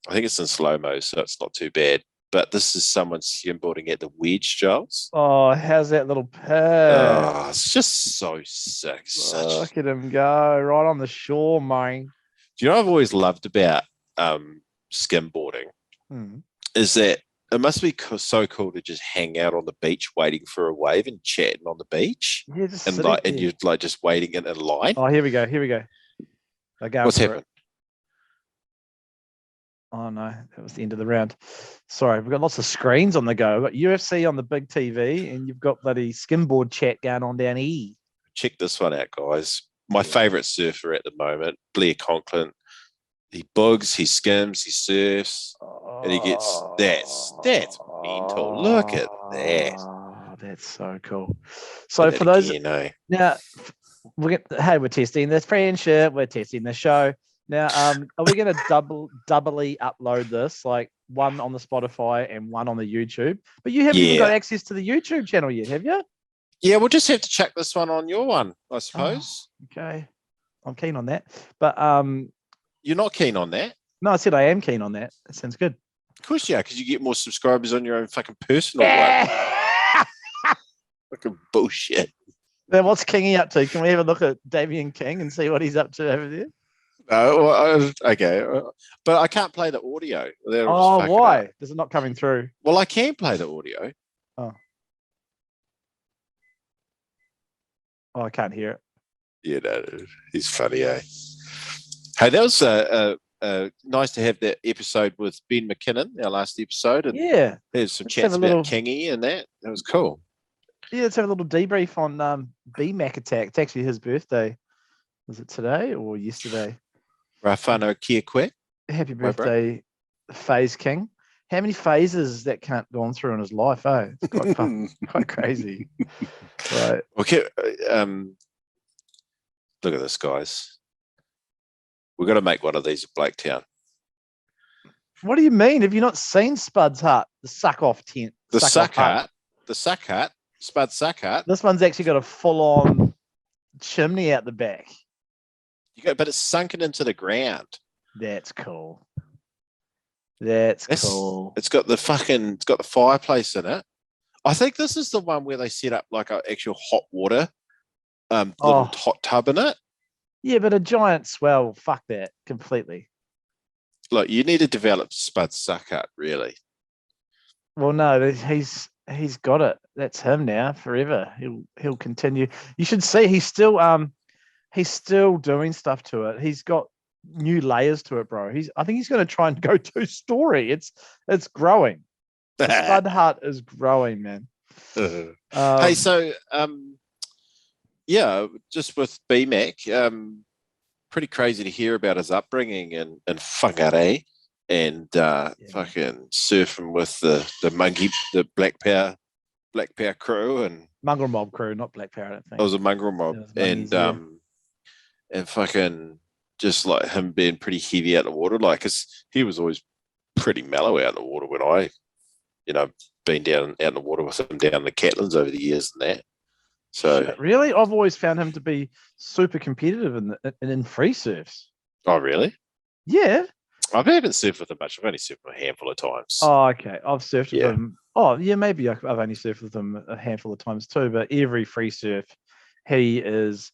I think it's in slow-mo, so it's not too bad. But this is someone skimboarding at the wedge, Giles. Oh, how's that little pig? Oh, it's just so sick. Look at him go right on the shore, mate. Do you know what I've always loved about skimboarding? Is that it must be so cool to just hang out on the beach waiting for a wave and chatting on the beach. Yeah, just and you're like just waiting in a line. Oh, here we go. What's happened? Oh no, that was the end of the round. Sorry, we've got lots of screens on the go. We've got UFC on the big TV, and you've got bloody skimboard chat going on down here. Check this one out, guys. My favourite surfer at the moment, Blair Conklin. He bugs, he skims, he surfs, and he gets that's mental. Look at that. Oh, that's so cool. So for those now, we're testing this friendship, we're testing the show. Now, are we going to doubly upload this, like one on the Spotify and one on the YouTube? But you haven't even got access to the YouTube channel yet, have you? Yeah, we'll just have to check this one on your one, I suppose. Okay, I'm keen on that. But you're not keen on that? No, I said I am keen on that. That sounds good. Of course you are, because you get more subscribers on your own fucking personal one. Fucking bullshit. Then what's Kingy up to? Can we have a look at Damien King and see what he's up to over there? No, well, okay, but I can't play the audio. Why? Is it not coming through? Well, I can play the audio. Oh, I can't hear it. You know, he's funny, eh? Hey, that was nice to have that episode with Ben McKinnon, our last episode, and Yeah. there's some Let's chats have a about little- Kingy and that. That was cool. Yeah, let's have a little debrief on BMAC attack. It's actually his birthday. Was it today or yesterday? Rafano Kia Quick. Happy My bro. birthday, Phase King. How many phases that cunt gone through in his life, eh? It's quite crazy. Right. Okay, look at this, guys. We've got to make one of these at Blaketown. What do you mean? Have you not seen Spud's hut? The suck off tent. The suck off suck hut, Spud suck hut. This one's actually got a full-on chimney out the back. But it's sunken into the ground. That's cool. That's cool. It's got the fireplace in it. I think this is the one where they set up like an actual hot water little hot tub in it. Yeah, but a giant swell, fuck that completely. Look, you need to develop Spud suck hut, really. Well, no, he's got it. That's him now, forever. He'll continue. You should see he's still doing stuff to it. He's got new layers to it, bro. I think he's going to try and go 2-story. It's growing. The Spud hut is growing, man. Hey, so yeah, just with BMAC, pretty crazy to hear about his upbringing in Whangarei and fucking surfing with the monkey, the Black Power crew and Mongrel Mob crew, not Black Power, I don't think. it was a Mongrel Mob, and fucking just like him being pretty heavy out the water, like, 'cause he was always pretty mellow out in the water when I, been down out in the water with him down in the Catlins over the years and that. So really, I've always found him to be super competitive in free surfs. Oh, really? Yeah. I haven't surfed with him much. I've only surfed with him a handful of times. Oh, okay. I've surfed with him. Oh, yeah, maybe I've only surfed with him a handful of times too. But every free surf, he is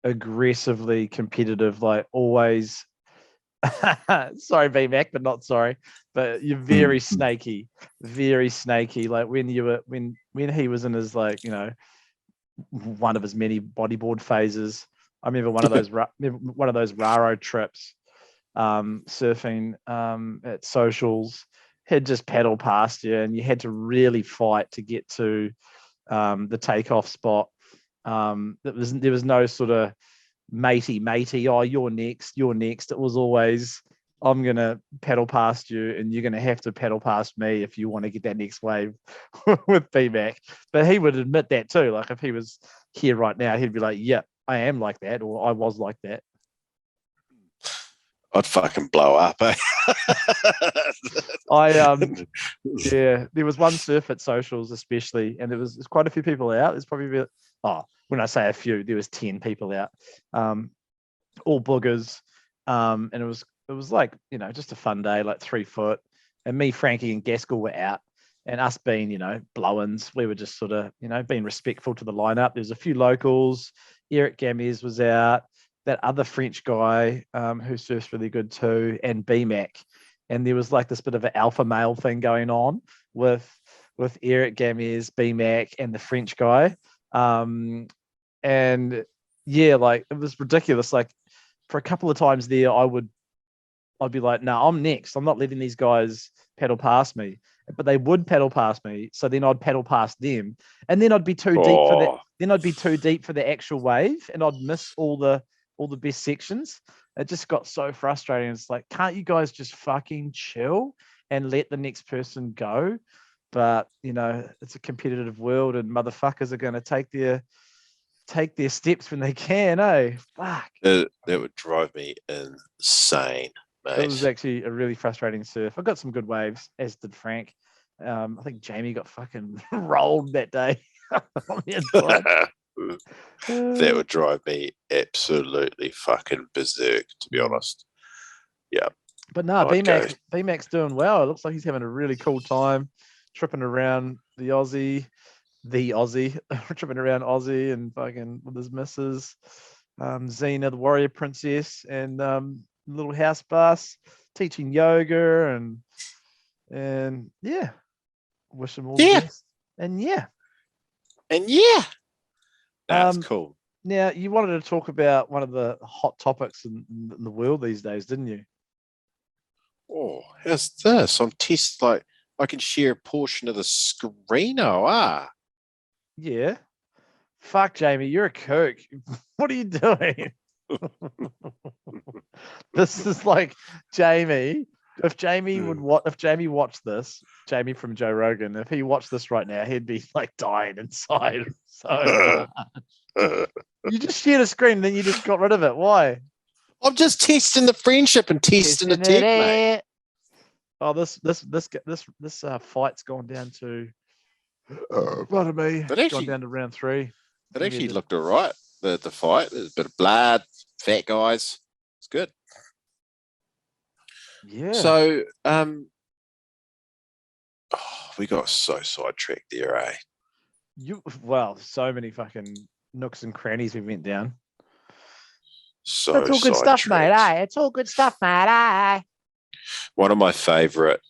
aggressively competitive, like always. Sorry, VMAC, but not sorry. But you're very snaky, very snaky. Like when he was in his one of his many bodyboard phases. I remember one of those Raro trips, surfing at socials. He'd just paddle past you, and you had to really fight to get to the takeoff spot. There was no sort of matey. Oh, you're next. It was always, I'm gonna paddle past you, and you're gonna have to paddle past me if you want to get that next wave with BMAC. But he would admit that too. Like if he was here right now, he'd be like, "Yeah, I am like that," or "I was like that." I'd fucking blow up. Eh? There was one surf at socials especially, and there's quite a few people out. There's probably when I say a few, there was 10 people out, all boogers, and it was like just a fun day, like 3 foot, and me, Frankie, and Gaskell were out, and us being blow-ins, we were just sort of being respectful to the lineup. There's a few locals. Eric Gamez was out. That other French guy who surfs really good too, and BMAC. And there was like this bit of an alpha male thing going on with Eric Gamez, BMAC, and the French guy. And yeah, like it was ridiculous. Like for a couple of times there, I'd be like, no, I'm next. I'm not letting these guys paddle past me. But they would paddle past me, so then I'd paddle past them, and then I'd be too deep for that. Then I'd be too deep for the actual wave, and I'd miss all the best sections. It just got so frustrating. It's like, can't you guys just fucking chill and let the next person go? But it's a competitive world, and motherfuckers are going to take their steps when they can. Fuck. That would drive me insane, mate. It was actually a really frustrating surf. I got some good waves, as did Frank. I think Jamie got fucking rolled that day. That would drive me absolutely fucking berserk, to be honest. Yeah. But no, BMAC's doing well. It looks like he's having a really cool time tripping around the Aussie, tripping around Aussie and fucking with his missus, Xena, the warrior princess, and little house bus, teaching yoga and yeah. Wish him all the best. And yeah. That's cool. Now, you wanted to talk about one of the hot topics in the world these days, didn't you? Oh, how's this? I'm test like I can share a portion of the screen. Yeah. Fuck, Jamie, you're a kook. What are you doing? This is like Jamie. If Jamie if Jamie watched this, Jamie from Joe Rogan, if he watched this right now, he'd be like dying inside. So you just shared a screen, then you just got rid of it. Why? I'm just testing the friendship and testing the tech, mate. Oh, this fight's gone down to. Pardon me. It's gone down to round 3. It actually looked all right. The fight. There's a bit of blood, fat guys. It's good. Yeah. So, we got so sidetracked there, eh? So many fucking nooks and crannies we went down. So it's all good stuff, mate. It's all good stuff, mate. One of my favorite.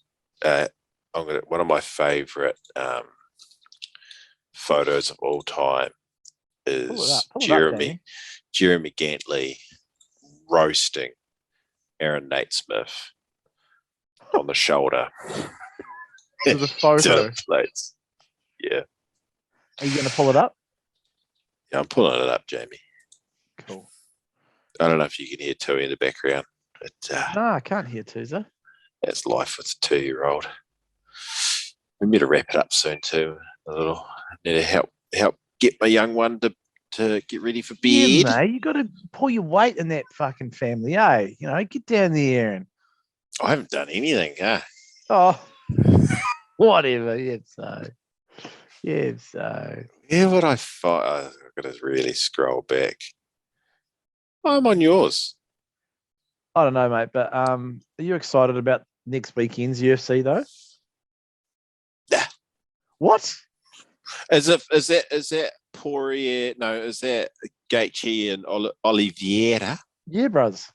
Photos of all time is Jeremy Gantley roasting Aaron Naismith on the shoulder. To the photo. Yeah. Are you going to pull it up? Yeah, I'm pulling it up, Jamie. Cool. I don't know if you can hear Tui in the background. But, no, I can't hear Tuza. That's life with a 2-year-old. We need to wrap it up soon too. I need to help get my young one to get ready for bed. Yeah, mate, you got to pull your weight in that fucking family, eh? You know, get down there and. I haven't done anything, huh? Oh, whatever. Yeah, so. Yeah, what I thought. I've got to really scroll back. I'm on yours. I don't know, mate, but are you excited about next weekend's UFC though? Yeah. What? Is that Poirier? No, is that Gaethje and Oliveira? Yeah, bros.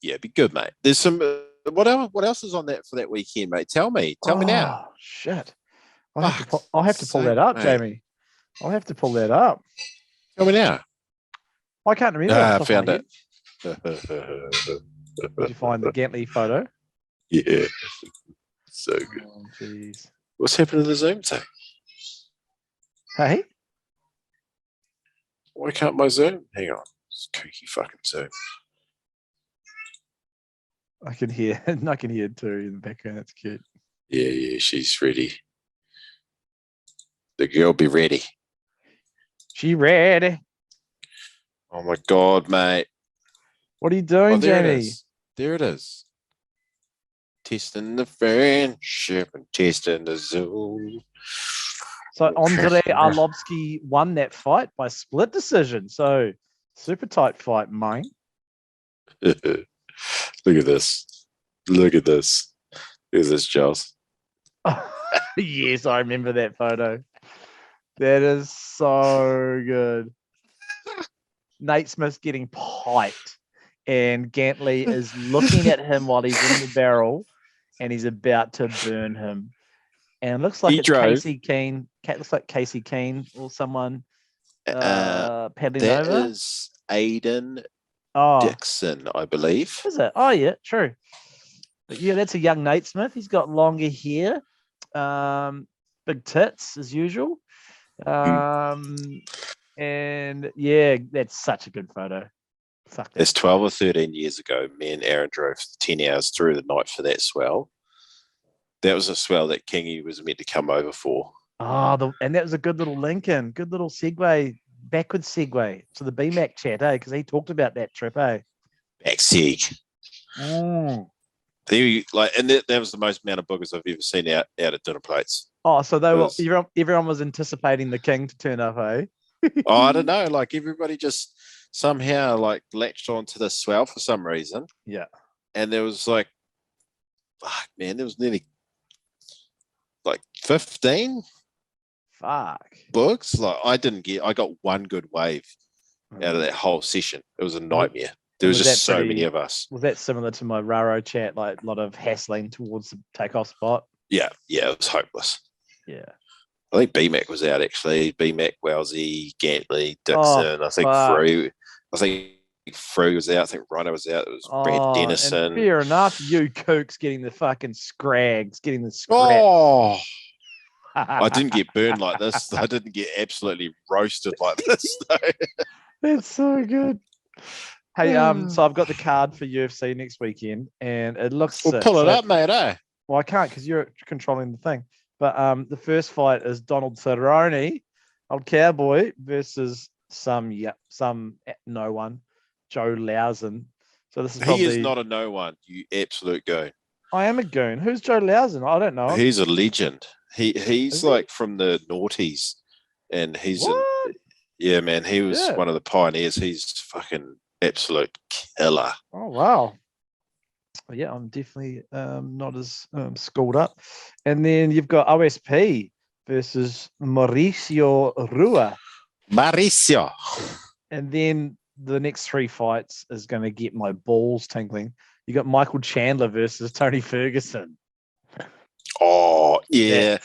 Yeah, it'd be good, mate. There's some. What else is on that for that weekend, mate? Tell me now. Shit. I'll have to pull that up, mate. Jamie. I'll have to pull that up. Tell me now. I can't remember. I found it. Did you find the Gantley photo? Yeah. So good. Oh, jeez. What's happened to the Zoom thing? Hey? Why can't my Zoom? Hang on. It's kooky fucking Zoom. I can hear it too in the background. That's cute. Yeah, she's ready. The girl be ready. She ready. Oh my God, mate. What are you doing, Jamie? There it is. Testing the friendship and testing the Zoom. So Andrei Arlovsky won that fight by split decision. So super tight fight, mate. Look at this. Look at this, Charles. Yes, I remember that photo. That is so good. Naismith's getting piped, and Gantley is looking at him while he's in the barrel, and he's about to burn him. And it looks like Casey Keane. Looks like Casey Keane or someone paddling over. That is Aiden Dixon, I believe. Is it? Oh, yeah, true. But yeah, that's a young Naismith. He's got longer hair, big tits as usual. And yeah, that's such a good photo. Fuck that. It's 12 or 13 years ago. Me and Aaron drove 10 hours through the night for that swell. That was a swell that Kingy was meant to come over for. Oh, and that was a good little link in. Good little segue, backwards segue to the BMAC chat, eh? Because he talked about that trip, eh? Back seg. Mm. And that was the most amount of boogers I've ever seen out at dinner plates. Oh, so everyone was anticipating the king to turn up, eh? Oh, I don't know. Like everybody just somehow like latched onto the swell for some reason. Yeah. And there was like, fuck, man, there was nearly like 15 books. Like I got one good wave out of that whole session. It was a nightmare. There was just so many of us. Was that similar to my Raro chat? Like a lot of hassling towards the takeoff spot? Yeah, it was hopeless. Yeah. I think BMAC was out actually. BMAC, Wowsy, Gantley, Dixon. I think fuck. Frew was out. I think Rhino was out. It was Brad And Dennison. fair enough, you kooks getting the fucking scrags, getting the scraps. Oh, I didn't get burned like this. I didn't get absolutely roasted like this. That's so good. Hey, so I've got the card for UFC next weekend, and it looks Well, sick. pull it up, mate. Eh? Well, I can't because you're controlling the thing. But the first fight is Donald Cerrone, old cowboy, versus some no one, Joe Lausen. So this is probably... He is not a no one. You absolute goon. I am a goon. Who's Joe Lausen? I don't know. He's a legend. He's like from the noughties, and he's yeah, man. He was one of the pioneers. He's fucking absolute killer. Oh wow. Yeah, I'm definitely not as schooled up. And then you've got OSP versus Mauricio Rua. Mauricio. And then the next 3 fights is going to get my balls tingling. You got Michael Chandler versus Tony Ferguson. Oh, yeah.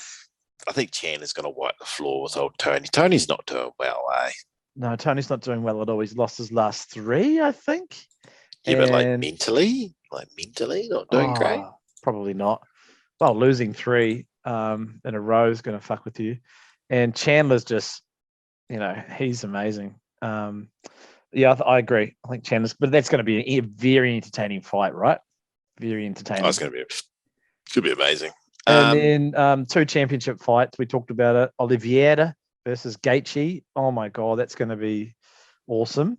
I think Chandler's going to wipe the floor with old Tony. Tony's not doing well, eh? No, Tony's not doing well at all. He's lost his last 3, I think. Yeah, but like mentally, not doing great. Probably not. Well, losing 3 in a row is going to fuck with you. And Chandler's just, he's amazing. Yeah, I agree. I think Chandler's, but that's going to be a very entertaining fight, right? Very entertaining. Oh, it's going to be amazing. And then 2 championship fights. We talked about it. Oliveira versus Gaethje. Oh my God, that's going to be awesome.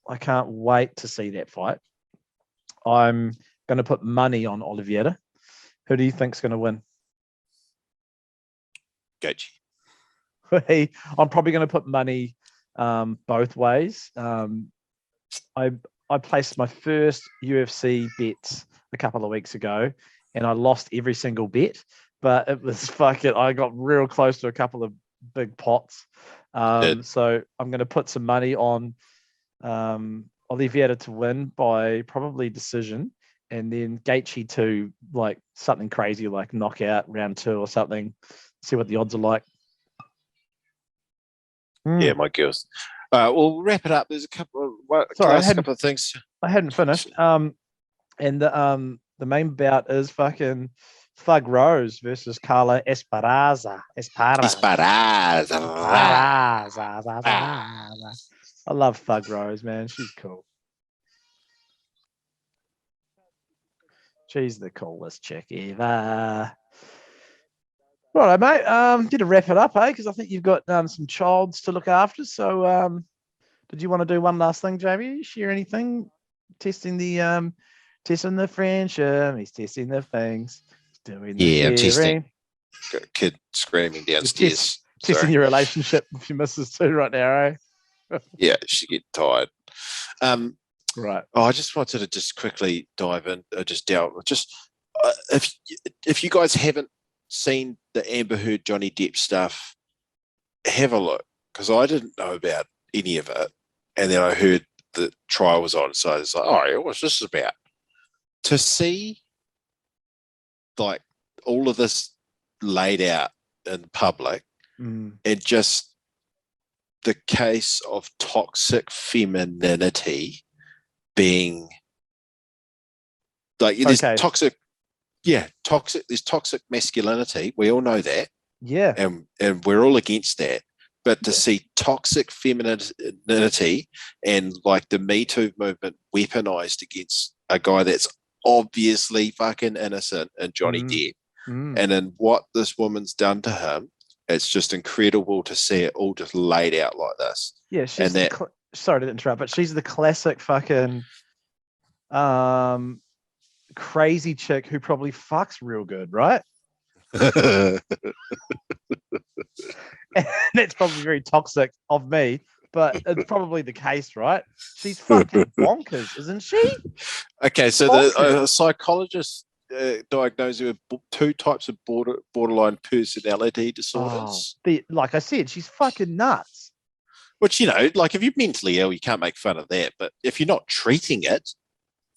I can't wait to see that fight. I'm going to put money on Oliveira. Who do you think's going to win? Gaethje. I'm probably going to put money both ways. I placed my first UFC bets a couple of weeks ago, and I lost every single bet. But it was fucking. I got real close to a couple of big pots. So I'm going to put some money on Oliveira to win by probably decision, and then Gaethje to like something crazy like knockout round 2 or something. See what the odds are like. Yeah, my girls. We'll wrap it up. There's a couple of things. I hadn't finished. And the main bout is fucking Thug Rose versus Carla Esparza. I love Thug Rose, man. She's cool. She's the coolest chick ever. Right, mate. Did to wrap it up, Because I think you've got some childs to look after. So, did you want to do one last thing, Jamie? Share anything? Testing the friendship. He's testing the things. He's doing the I'm sharing. testing. Got a kid screaming downstairs. Testing your relationship with your missus too right now, eh? Yeah, she get tired. Right. I just wanted to just quickly dive in, if you guys haven't seen the Amber Heard Johnny Depp stuff, have a look, because I didn't know about any of it, and then I heard the trial was on, so I was like, oh, what's this about? To see like all of this laid out in public, and just the case of toxic femininity being like there's toxic there's toxic masculinity, we all know that, and we're all against that, but to see toxic femininity and like the Me Too movement weaponized against a guy that's obviously fucking innocent in Johnny Depp, and in what this woman's done to him, it's just incredible to see it all just laid out like this. Yeah, she's sorry to interrupt, but she's the classic fucking crazy chick who probably fucks real good, right? And that's probably very toxic of me, but it's probably the case, right? She's fucking bonkers, isn't she? Okay, so the psychologist diagnosed her with 2 types of borderline personality disorders. Like I said, she's fucking nuts. Which, like if you're mentally ill, you can't make fun of that. But if you're not treating it,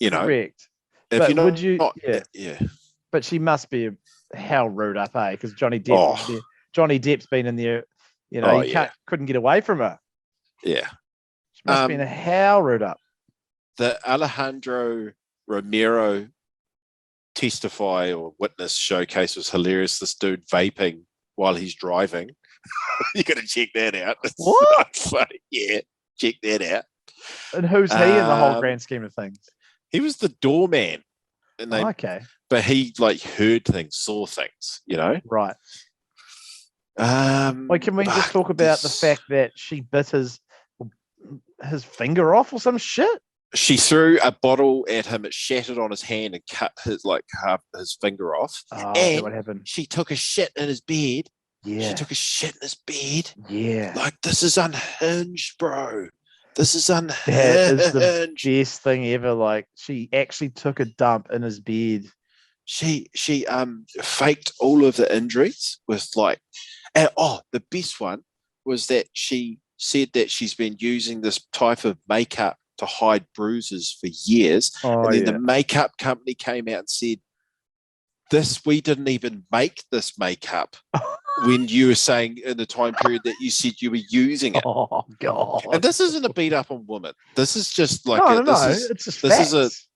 correct. If but you're not, would you? yeah. But she must be hell rude up, Because Johnny Depp Johnny Depp's been in there. You know, Oh, he couldn't get away from her. Yeah. She must have been a howled up. The Alejandro Romero testify or witness showcase was hilarious. This dude vaping while he's driving. You got to check that out. It's What? so funny. Yeah, check that out. And who's he in the whole grand scheme of things? He was the doorman. And Okay. But he like heard things, saw things, you know? Right. Wait, can we just talk about the fact that she bit his finger off or some shit? She threw a bottle at him, it shattered on his hand and cut half his finger off. Oh, and what happened? She took a shit in his bed. Yeah. She took a shit in his bed. Yeah. Like, this is unhinged, bro. This is unhinged. That is the best thing ever. Like, she actually took a dump in his bed. She faked all of the injuries with like, and the best one was that she said that she's been using this type of makeup to hide bruises for years. And then the makeup company came out and said, we didn't even make this makeup when you were saying in the time period that you said you were using it. Oh, God. And this isn't a beat up on women. This is just like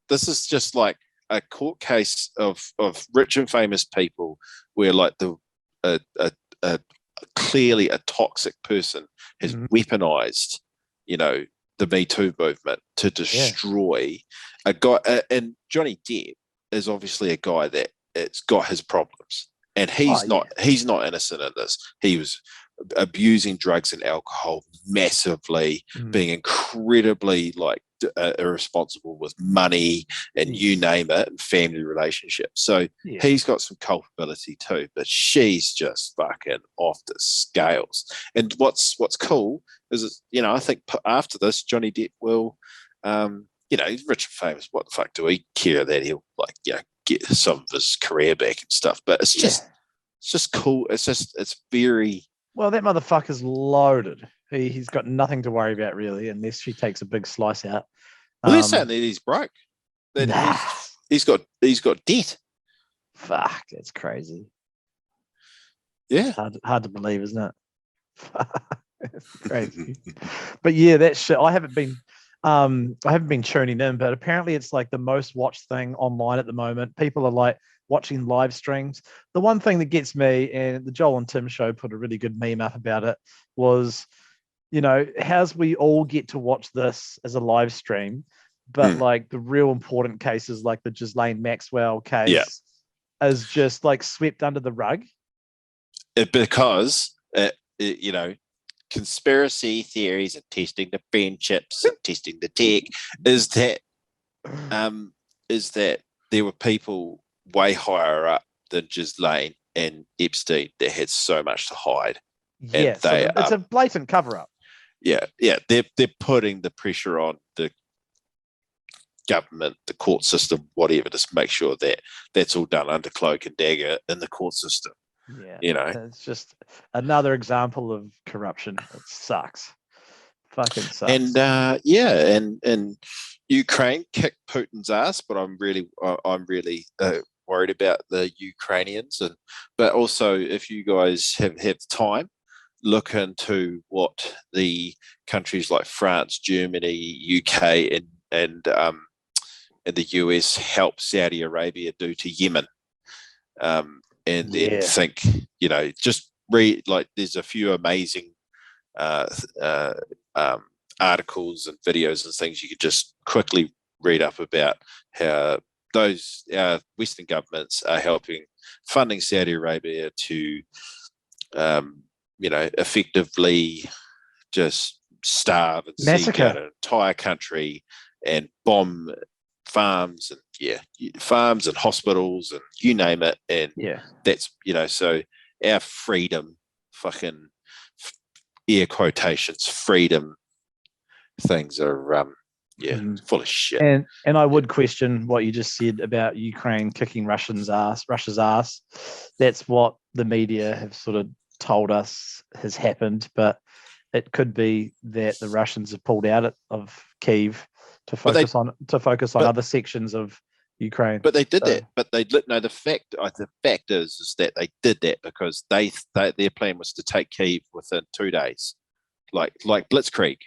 this is just like a court case of rich and famous people where like clearly a toxic person has weaponized, you know, the Me Too movement to destroy a guy. And Johnny Depp is obviously a guy that it's got his problems, and he's not innocent in this. He was abusing drugs and alcohol massively, being incredibly like irresponsible with money and you name it, and family relationships. So he's got some culpability too, but she's just fucking off the scales. And what's cool is, you know, I think after this, Johnny Depp will, you know, he's rich and famous. What the fuck do we care that he'll like, you know, get some of his career back and stuff? But it's just cool. It's very. Well, that motherfucker's loaded. He's got nothing to worry about really, unless she takes a big slice out. Well, they're saying that he's broke. That he's got debt. Fuck, that's crazy. Yeah, hard to believe, isn't it? It's crazy. But yeah, that shit. I haven't been tuning in, but apparently it's like the most watched thing online at the moment. People are like watching live streams. The one thing that gets me, and the Joel and Tim show put a really good meme up about it, was, you know, how's we all get to watch this as a live stream, but like the real important cases like the Ghislaine Maxwell case is just like swept under the rug. Because, you know, conspiracy theories and testing the friendships and testing the tech is that there were people way higher up than Ghislaine and Epstein that had so much to hide. Yeah, so it's a blatant cover-up. Yeah, they're putting the pressure on the government, the court system, whatever, to make sure that that's all done under cloak and dagger in the court system. Yeah, you know, it's just another example of corruption. It sucks. Fucking sucks. And and Ukraine kicked Putin's ass, but I'm really worried about the Ukrainians. But also, if you guys have time, look into what the countries like France, Germany, UK, and the US help Saudi Arabia do to Yemen. And then think, you know, just read, like, there's a few amazing articles and videos and things you could just quickly read up about how those Western governments are funding Saudi Arabia to, you know, effectively just starve and seek out an entire country and bomb farms and farms and hospitals and you name it, and that's, you know, so our freedom, fucking air quotations, freedom things are full of shit. And I would question what you just said about Ukraine kicking Russia's ass. That's what the media have sort of told us has happened, but it could be that the Russians have pulled out of Kyiv to focus on other sections of Ukraine. But they did that. But the fact is that they did that because their plan was to take Kyiv within 2 days, like Blitzkrieg,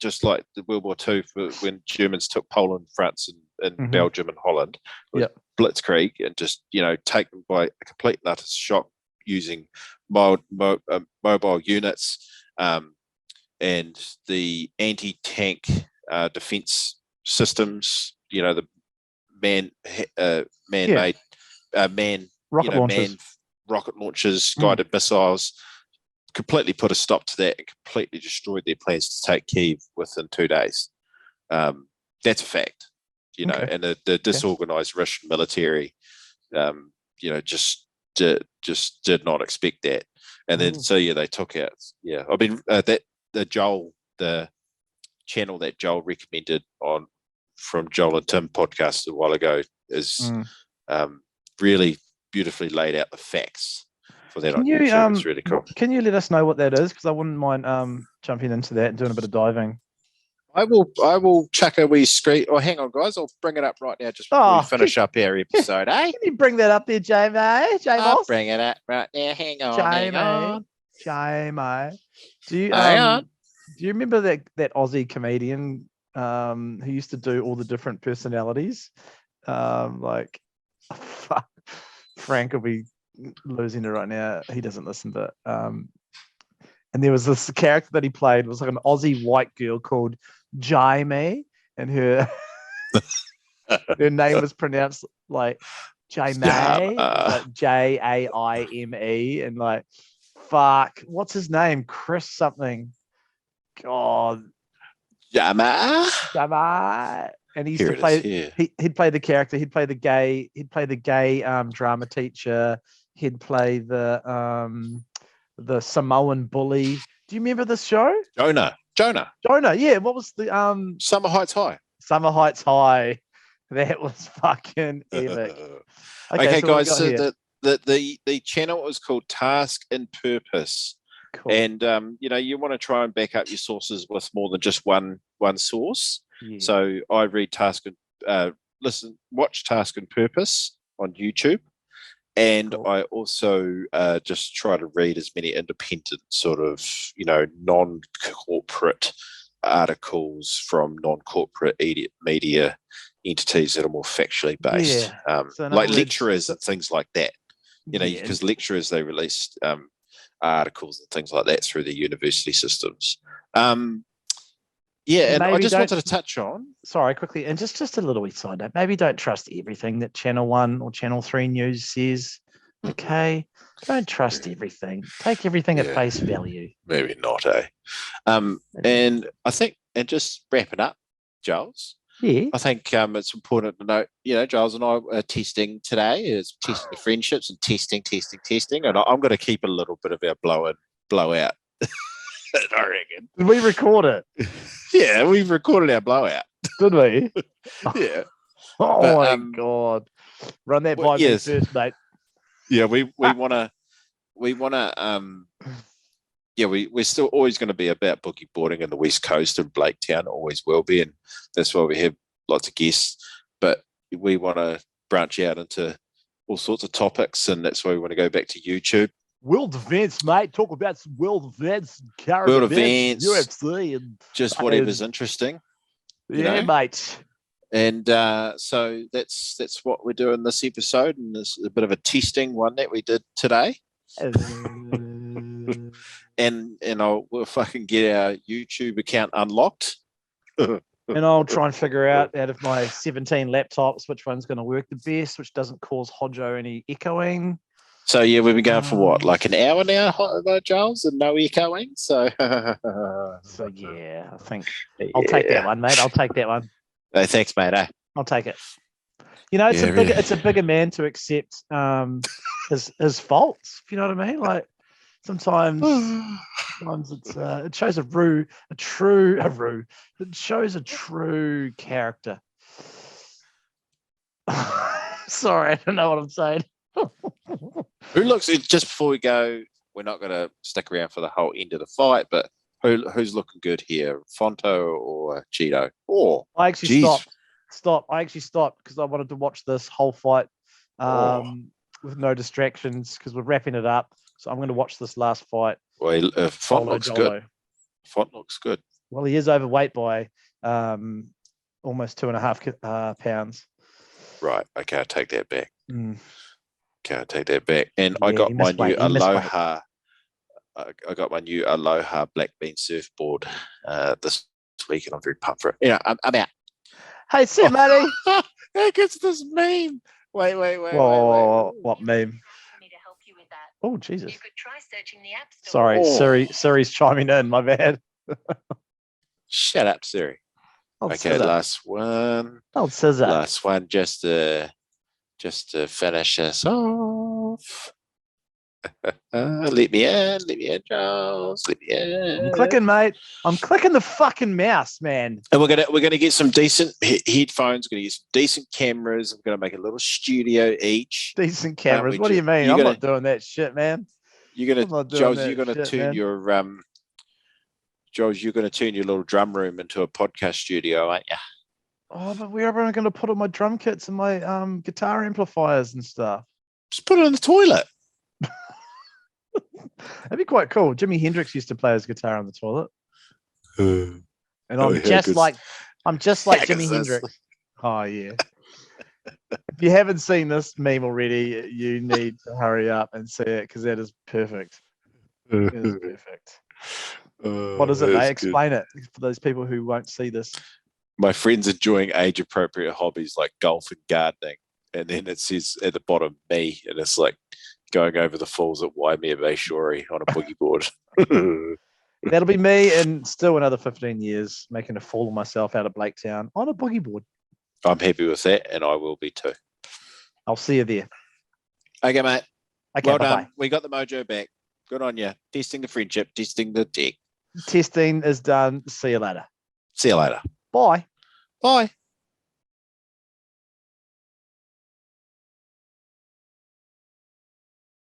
just like the World War II when Germans took Poland, France, and Belgium and Holland. Yep. Blitzkrieg, and just take them by a complete and utter shock using mobile units and the anti-tank defense systems. The man-made rocket launchers, guided missiles, completely put a stop to that and completely destroyed their plans to take Kyiv within 2 days. That's a fact, and the disorganized Russian military, just did not expect that. And then, they took out, I mean, the channel that Joel recommended from Joel and Tim podcast a while ago is really beautifully laid out the facts for that. It's really cool. Can you let us know what that is? Because I wouldn't mind jumping into that and doing a bit of diving. I will chuck a wee screen. Oh, hang on, guys. I'll bring it up right now just before we finish up our episode, eh? Can you bring that up there, Jamie? I'll bring it up right now. Hang on. Jamie. Do you remember that Aussie comedian who used to do all the different personalities? Frank will be losing it right now. He doesn't listen, but and there was this character that he played was like an Aussie white girl called Jamie, and her name was pronounced like Jamie, like Jaime, and like fuck, what's his name? Chris something. God, Jamie. And he used to play. He'd play the character. He'd play the gay drama teacher. He'd play the Samoan bully. Do you remember this show? Jonah. Yeah. What was the Summer Heights High? Summer Heights High. That was fucking epic. Okay, so guys. So the channel was called Task and Purpose. Cool. And you want to try and back up your sources with more than just one source. Yeah. So I read watch Task and Purpose on YouTube. And cool. I also just try to read as many independent sort of, non-corporate articles from non-corporate media entities that are more factually based, so like lecturers and things like that. Because lecturers, they release articles and things like that through the university systems. And I just wanted to touch on. Sorry, quickly, and just a little wee side note. Maybe don't trust everything that Channel 1 or Channel 3 News says. Okay, don't trust everything. Take everything at face value. Maybe not, eh? And I think, and just wrapping up, Giles. Yeah. I think it's important to note, Giles and I are testing today. Is testing the friendships and testing. And I'm going to keep a little bit of our blowout. I reckon. Did we record it? Yeah, we've recorded our blowout. Did we? Yeah. My God. Run that by me first, mate. Yeah, we want to we're still always going to be about boogie boarding in the West Coast and Blaketown, always will be, and that's why we have lots of guests. But we want to branch out into all sorts of topics, and that's why we want to go back to YouTube. World events, mate. Talk about some world events, current world events, UFC, and just whatever's interesting. Mate. And so that's what we're doing this episode, and there's a bit of a testing one that we did today. And we'll fucking get our YouTube account unlocked. And I'll try and figure out of my 17 laptops which one's going to work the best, which doesn't cause Hodjo any echoing. So yeah, we've been going for what, like an hour now, Giles, and no echoing. So yeah, I think I'll take that one, mate. I'll take that one. No, thanks, mate. I'll take it. It's a bigger man to accept his faults. If you know what I mean, like sometimes it shows it shows a true character. Sorry, I don't know what I'm saying. Who looks, just before we go, we're not going to stick around for the whole end of the fight, but who's looking good here, Fonto or Cheeto? Or I actually stop. I actually stopped because I wanted to watch this whole fight with no distractions because we're wrapping it up. So I'm going to watch this last fight. Well, Font looks good. Font looks good. Well, he is overweight by almost 2.5 pounds. Right. Okay, I take that back. Mm. Okay, I take that back. And I got my new Aloha. I got my new Aloha black bean surfboard this week, and I'm very pumped for it. Yeah, I'm out. Hey, sit, matey. Hey, it's this meme. Wait. What meme? Oh, Jesus. You could try searching the App Store. Sorry, Siri's chiming in. My bad. Shut up, Siri. Okay, last one. Oh, scissor. Last one, just to finish us off. Let me in, Charles. Let me in. I'm clicking, mate. I'm clicking the fucking mouse, man. And we're gonna get some decent headphones. We're gonna get some decent cameras. We're gonna make a little studio each. Decent cameras. What do you mean? I'm not doing that shit, man. You're gonna, Jules. You're gonna turn your Jules. You're gonna turn your little drum room into a podcast studio, aren't you? Oh, but where am I going to put all my drum kits and my guitar amplifiers and stuff? Just put it in the toilet. That'd be quite cool. Jimi Hendrix used to play his guitar on the toilet. And I'm just like Jimi Hendrix. Oh, yeah. If you haven't seen this meme already, you need to hurry up and see it because that is perfect. It is perfect. What is it, mate? Explain it for those people who won't see this. My friends enjoying age-appropriate hobbies like golf and gardening. And then it says at the bottom, me, and it's like going over the falls at Waimea Bay Shorey on a boogie board. That'll be me in still another 15 years, making a fool of myself out of Blaketown on a boogie board. I'm happy with that, and I will be too. I'll see you there. Okay, mate. Okay, well bye-bye. done. We got the mojo back. Good on you. Testing the friendship, testing the tech. Testing is done. See you later. See you later. Bye. Bye.